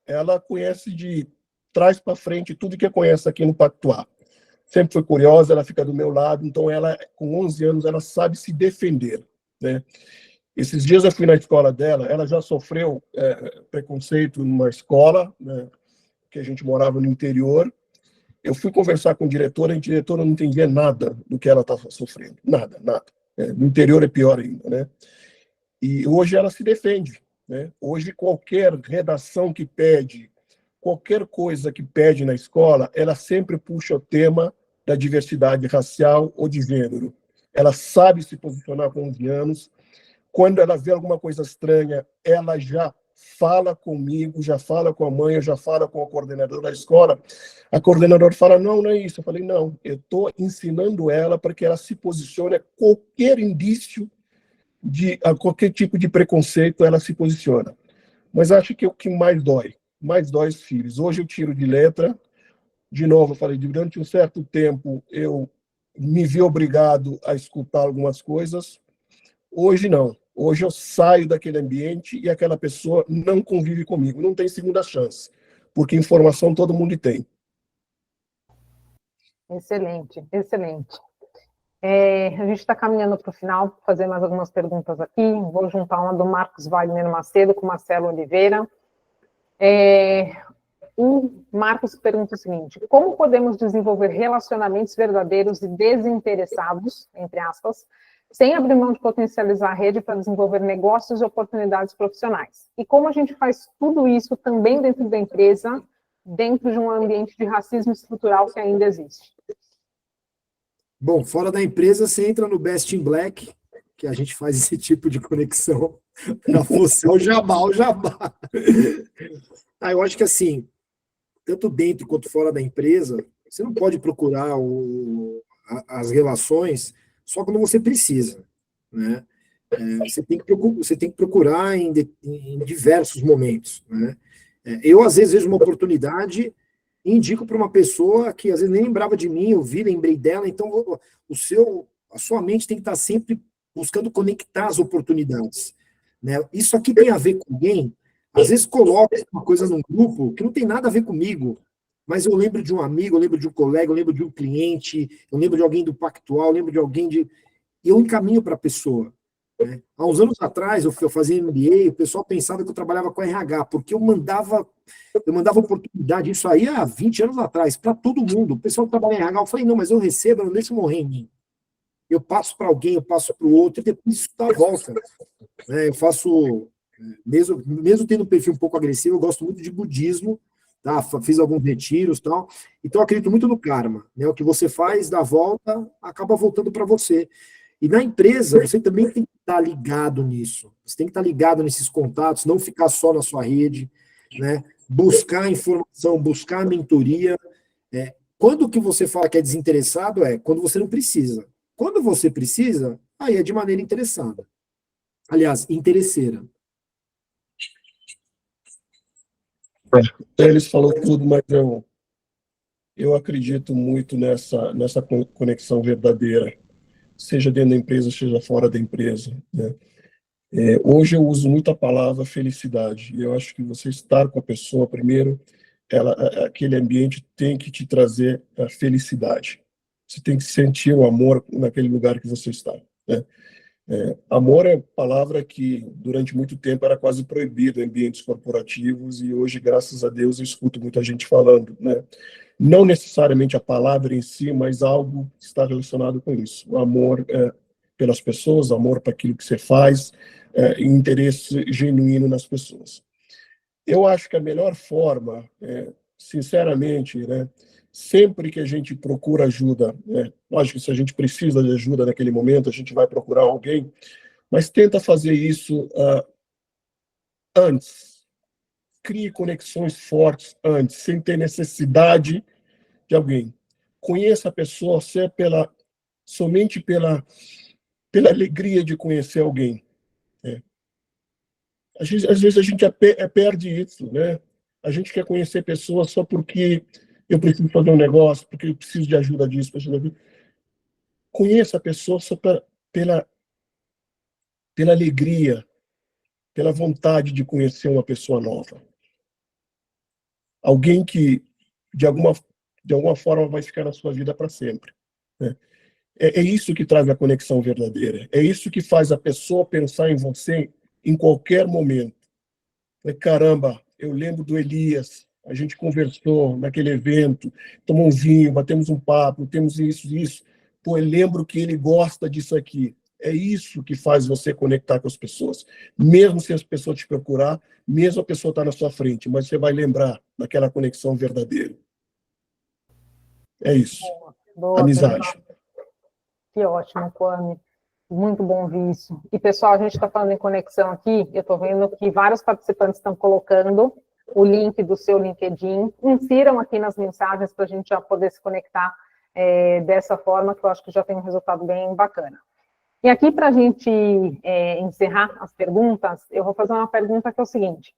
ela conhece de trás para frente tudo que conhece aqui no Pactuá. Sempre foi curiosa, ela fica do meu lado, então ela, com 11 anos, ela sabe se defender, né? Esses dias eu fui na escola dela, ela já sofreu preconceito numa escola, né, que a gente morava no interior. Eu fui conversar com a diretora não entendia nada do que ela estava sofrendo, nada. No interior é pior ainda, né? E hoje ela se defende, né? Hoje qualquer redação que pede, qualquer coisa que pede na escola, ela sempre puxa o tema da diversidade racial ou de gênero. Ela sabe se posicionar com 11 anos. Quando ela vê alguma coisa estranha, ela já fala comigo, já fala com a mãe, já fala com o coordenador da escola. A coordenadora fala, não é isso. Eu falei, não, eu estou ensinando ela para que ela se posicione a qualquer indício a qualquer tipo de preconceito, ela se posiciona. Mas acho que o que mais dói os filhos. Hoje eu tiro de letra, de novo, eu falei, durante um certo tempo eu me vi obrigado a escutar algumas coisas. Hoje não. Hoje eu saio daquele ambiente e aquela pessoa não convive comigo, não tem segunda chance, porque informação todo mundo tem. Excelente. A gente está caminhando para o final, vou fazer mais algumas perguntas aqui. Vou juntar uma do Marcos Wagner Macedo com Marcelo Oliveira. O Marcos pergunta o seguinte: como podemos desenvolver relacionamentos verdadeiros e desinteressados, entre aspas, sem abrir mão de potencializar a rede para desenvolver negócios e oportunidades profissionais? E como a gente faz tudo isso também dentro da empresa, dentro de um ambiente de racismo estrutural que ainda existe? Bom, fora da empresa, você entra no Best in Black, que a gente faz esse tipo de conexão para você, o jabá, o jabá. Eu acho que assim, tanto dentro quanto fora da empresa, você não pode procurar as relações só quando você precisa, né? Você tem que procurar em diversos momentos, né? Eu, às vezes, vejo uma oportunidade e indico para uma pessoa que, às vezes, nem lembrava de mim, eu vi, lembrei dela, então a sua mente tem que estar sempre buscando conectar as oportunidades, né? Isso aqui tem a ver com alguém, às vezes coloca uma coisa num grupo que não tem nada a ver comigo, mas eu lembro de um amigo, eu lembro de um colega, eu lembro de um cliente, eu lembro de alguém do Pactual, eu lembro de alguém de... E eu encaminho para a pessoa, né? Há uns anos atrás, eu fazia MBA, o pessoal pensava que eu trabalhava com RH, porque eu mandava oportunidade, isso aí há 20 anos atrás, para todo mundo. O pessoal que trabalha em RH, eu falei, não, mas eu recebo, eu não deixo morrer em mim. Eu passo para alguém, eu passo para o outro, e depois isso dá a volta. Né? Eu faço, mesmo tendo um perfil um pouco agressivo, eu gosto muito de budismo, tá? Fiz alguns retiros e tal, então eu acredito muito no karma, né? O que você faz, dá a volta, acaba voltando para você. E na empresa, você também tem que estar ligado nisso. Você tem que estar ligado nesses contatos, não ficar só na sua rede, né? Buscar informação, buscar mentoria. Quando que você fala que é desinteressado quando você não precisa. Quando você precisa, aí é de maneira interessada. Aliás, interesseira. Eles falou tudo, mas eu acredito muito nessa conexão verdadeira, seja dentro da empresa, seja fora da empresa, né? Hoje eu uso muito a palavra felicidade. Eu acho que você estar com a pessoa, primeiro, aquele ambiente tem que te trazer a felicidade. Você tem que sentir o amor naquele lugar que você está, né? Amor é palavra que durante muito tempo era quase proibida em ambientes corporativos e hoje, graças a Deus, eu escuto muita gente falando, né? Não necessariamente a palavra em si, mas algo que está relacionado com isso. O amor pelas pessoas, amor para aquilo que você faz, interesse genuíno nas pessoas. Eu acho que a melhor forma, sinceramente, né, sempre que a gente procura ajuda, lógico que se a gente precisa de ajuda naquele momento, a gente vai procurar alguém, mas tenta fazer isso antes. Crie conexões fortes antes, sem ter necessidade de alguém. Conheça a pessoa somente pela alegria de conhecer alguém. Às vezes a gente perde isso, né? A gente quer conhecer pessoas só porque eu preciso fazer um negócio, porque eu preciso de ajuda disso, preciso de ajuda. Conheça a pessoa só pela alegria, pela vontade de conhecer uma pessoa nova. Alguém que, de alguma forma, vai ficar na sua vida para sempre, né? É isso que traz a conexão verdadeira. É isso que faz a pessoa pensar em você em qualquer momento. Caramba, eu lembro do Elias, a gente conversou naquele evento, tomou um vinho, batemos um papo, temos isso. Pô, eu lembro que ele gosta disso aqui. É isso que faz você conectar com as pessoas. Mesmo se as pessoas te procurar, mesmo a pessoa estar na sua frente, mas você vai lembrar daquela conexão verdadeira. É isso. Boa, amizade. pessoal. Que ótimo, Kwame. Muito bom ouvir isso. E, pessoal, a gente está falando em conexão aqui, eu estou vendo que vários participantes estão colocando o link do seu LinkedIn. Insiram aqui nas mensagens para a gente já poder se conectar dessa forma, que eu acho que já tem um resultado bem bacana. E aqui, para a gente encerrar as perguntas, eu vou fazer uma pergunta que é o seguinte: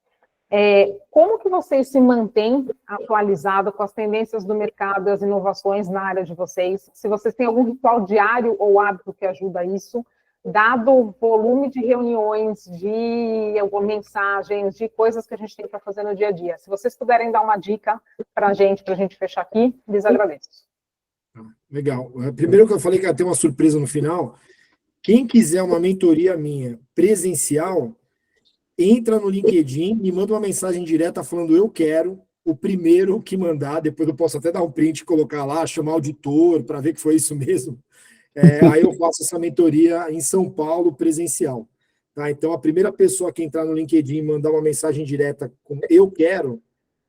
como que vocês se mantêm atualizados com as tendências do mercado e as inovações na área de vocês? Se vocês têm algum ritual diário ou hábito que ajuda isso, dado o volume de reuniões, de mensagens, de coisas que a gente tem para fazer no dia a dia. Se vocês puderem dar uma dica para a gente fechar aqui, lhes agradeço. Legal. Primeiro que eu falei que ia ter uma surpresa no final, quem quiser uma mentoria minha presencial, entra no LinkedIn, me manda uma mensagem direta falando eu quero, o primeiro que mandar, depois eu posso até dar um print e colocar lá, chamar o auditor para ver que foi isso mesmo. Aí eu faço essa mentoria em São Paulo, presencial. Tá? Então, a primeira pessoa que entrar no LinkedIn e mandar uma mensagem direta com eu quero,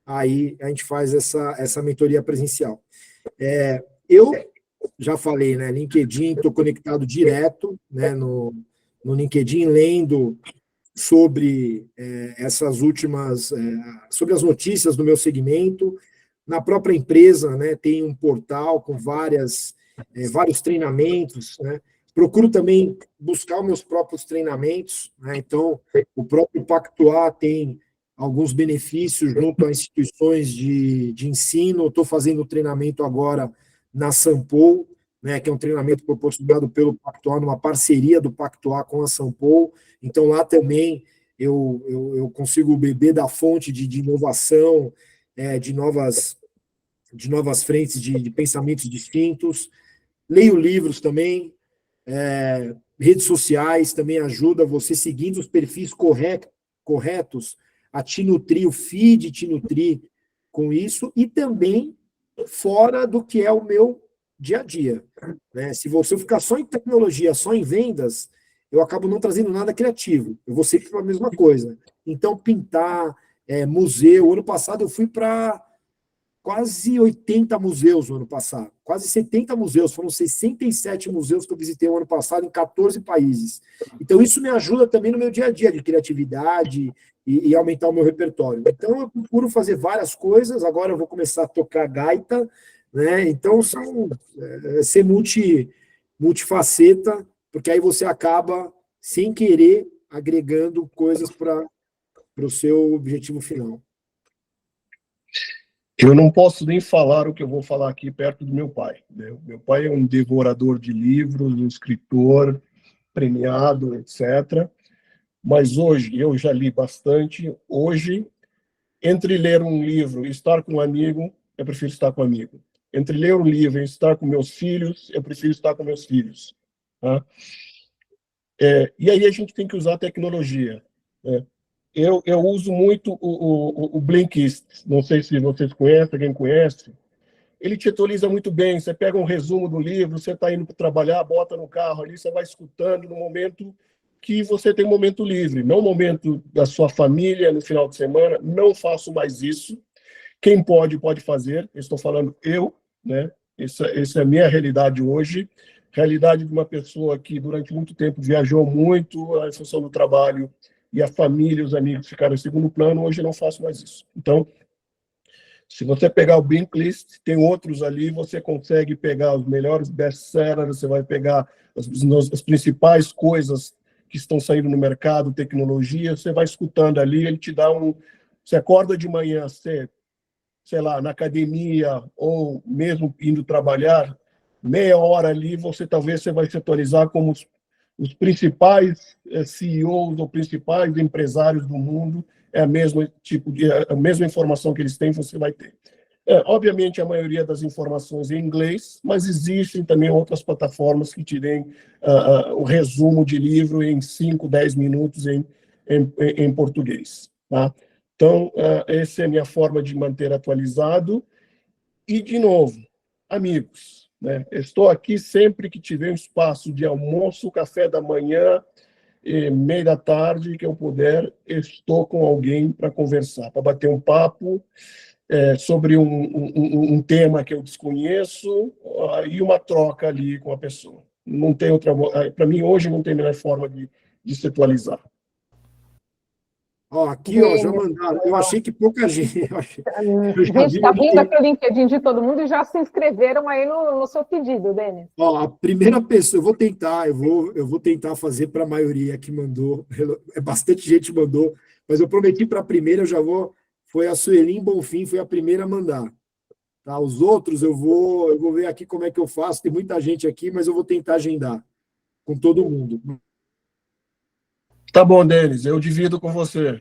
aí a gente faz essa mentoria presencial. Eu já falei, né? LinkedIn, estou conectado direto, né? No LinkedIn, lendo sobre essas últimas, sobre as notícias do meu segmento. Na própria empresa, né? Tem um portal com vários treinamentos, né? Procuro também buscar os meus próprios treinamentos, né? Então, o próprio Pactuar tem alguns benefícios junto a instituições de ensino. Estou fazendo treinamento agora na Sampol, né, que é um treinamento proporcionado pelo Pactuar, numa parceria do Pactuar com a Sampol. Então, lá também eu consigo beber da fonte de inovação, de novas frentes de pensamentos distintos. Leio livros também, redes sociais também ajuda você seguindo os perfis corretos a te nutrir, o feed te nutrir com isso, e também fora do que é o meu dia a dia. Né? Se você ficar só em tecnologia, só em vendas, eu acabo não trazendo nada criativo. Eu vou sempre para a mesma coisa. Então, pintar, museu. Ano passado eu fui para quase 80 museus no ano passado, quase 70 museus, foram 67 museus que eu visitei no ano passado em 14 países. Então, isso me ajuda também no meu dia a dia de criatividade e aumentar o meu repertório. Então, eu procuro fazer várias coisas, agora eu vou começar a tocar gaita, né? Então, ser multifaceta, porque aí você acaba, sem querer, agregando coisas para o seu objetivo final. Eu não posso nem falar o que eu vou falar aqui perto do meu pai. Né? Meu pai é um devorador de livros, um escritor premiado, etc. Mas hoje, eu já li bastante. Hoje, entre ler um livro e estar com um amigo, eu prefiro estar com um amigo. Entre ler um livro e estar com meus filhos, eu prefiro estar com meus filhos. Tá? E aí a gente tem que usar a tecnologia. Né? Eu uso muito o Blinkist, não sei se vocês conhecem, alguém conhece. Ele te atualiza muito bem, você pega um resumo do livro, você está indo para trabalhar, bota no carro ali, você vai escutando no momento que você tem um momento livre, não momento da sua família, no final de semana. Não faço mais isso. Quem pode fazer, estou falando eu, né? Essa é a minha realidade hoje, realidade de uma pessoa que durante muito tempo viajou muito, a função do trabalho, e a família, os amigos ficaram em segundo plano. Hoje eu não faço mais isso. Então, se você pegar o Blinkist, tem outros ali, você consegue pegar os melhores best-sellers, você vai pegar as principais coisas que estão saindo no mercado, tecnologia, você vai escutando ali, ele te dá Você acorda de manhã, sei lá, na academia, ou mesmo indo trabalhar, meia hora ali, talvez você vai se atualizar como os principais CEOs ou principais empresários do mundo. É a mesma informação que eles têm, você vai ter. Obviamente, a maioria das informações em inglês, mas existem também outras plataformas que te deem o resumo de livro em 5, 10 minutos em português. Tá? Então, essa é a minha forma de manter atualizado. E, de novo, amigos. Né? Estou aqui sempre que tiver um espaço de almoço, café da manhã, meia da tarde, que eu puder, estou com alguém para conversar, para bater um papo sobre um tema que eu desconheço, e uma troca ali com a pessoa. Não tem outra. Para mim, hoje, não tem melhor forma de se atualizar. Aqui, já mandaram. Eu achei que pouca gente. Gente, está vindo aqui o LinkedIn de todo mundo e já se inscreveram aí no seu pedido, Denis. A primeira pessoa, eu vou tentar fazer para a maioria que mandou. Bastante gente mandou, mas eu prometi para a primeira, foi a Sueli Bonfim, foi a primeira a mandar. Tá? Os outros eu vou ver aqui como é que eu faço. Tem muita gente aqui, mas eu vou tentar agendar com todo mundo. Tá bom, Denis, eu divido com você.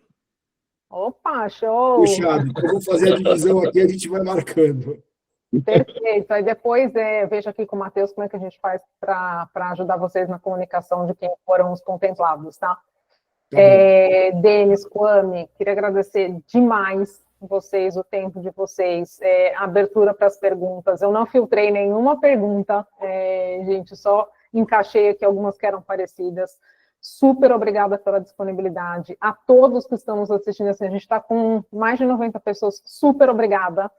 Opa, show! Fechado. Então, vou fazer a divisão aqui, a gente vai marcando. Perfeito. Aí depois vejo aqui com o Matheus como é que a gente faz para ajudar vocês na comunicação de quem foram os contemplados, tá? Denis, Kwame, queria agradecer demais vocês, o tempo de vocês, a abertura para as perguntas. Eu não filtrei nenhuma pergunta, gente, só encaixei aqui algumas que eram parecidas. Super obrigada pela disponibilidade. A todos que estão nos assistindo, assim, a gente está com mais de 90 pessoas, super obrigada.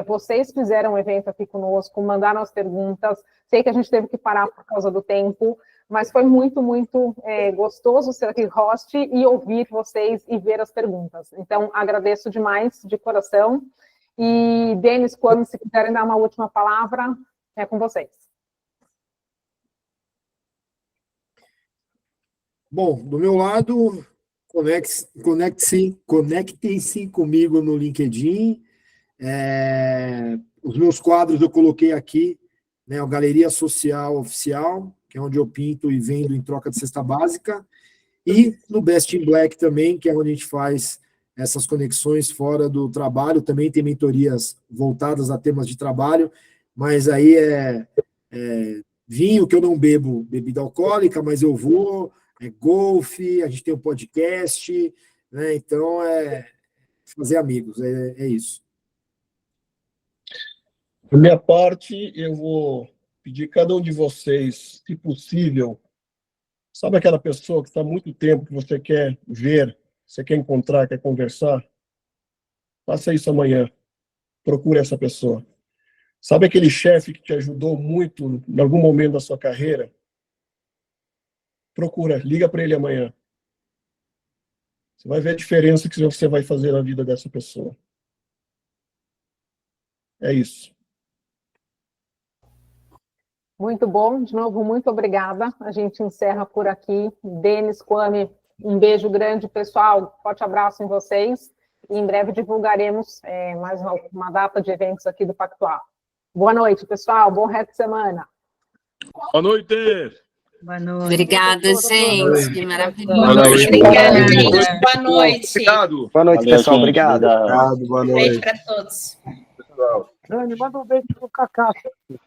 Vocês fizeram o evento aqui conosco, mandaram as perguntas. Sei que a gente teve que parar por causa do tempo, mas foi muito, muito gostoso ser aqui host e ouvir vocês e ver as perguntas. Então, agradeço demais, de coração. E, Denis, quando se quiserem dar uma última palavra, é com vocês. Bom, do meu lado, conectem-se comigo no LinkedIn. Os meus quadros eu coloquei aqui, né, o Galeria Social Oficial, que é onde eu pinto e vendo em troca de cesta básica, e no Best in Black também, que é onde a gente faz essas conexões fora do trabalho, também tem mentorias voltadas a temas de trabalho, mas aí vinho, que eu não bebo bebida alcoólica, mas eu vou, golfe, a gente tem um podcast, né, então fazer amigos, é isso. Da minha parte, eu vou pedir a cada um de vocês, se possível, sabe aquela pessoa que está há muito tempo que você quer ver, você quer encontrar, quer conversar? Faça isso amanhã. Procure essa pessoa. Sabe aquele chefe que te ajudou muito em algum momento da sua carreira? Procura, liga para ele amanhã. Você vai ver a diferença que você vai fazer na vida dessa pessoa. É isso. Muito bom, de novo, muito obrigada. A gente encerra por aqui. Denis, Kwame, um beijo grande, pessoal. Forte abraço em vocês. E em breve divulgaremos mais uma data de eventos aqui do Pactual. Boa noite, pessoal. Bom resto de semana. Boa noite. Boa noite. Obrigada, gente. Maravilhoso. Boa noite. Obrigada, gente. Boa noite. Obrigado. Boa noite, pessoal. gente. Obrigado. Boa Beijo noite. para todos. Dani, manda um beijo pro Cacá.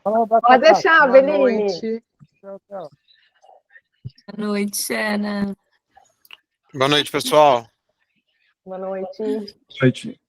Fala pra Pode Cacá. deixar, Boa Beline. noite. Tchau, tchau. Boa noite, Ana. Boa noite, pessoal. Boa noite. Noite.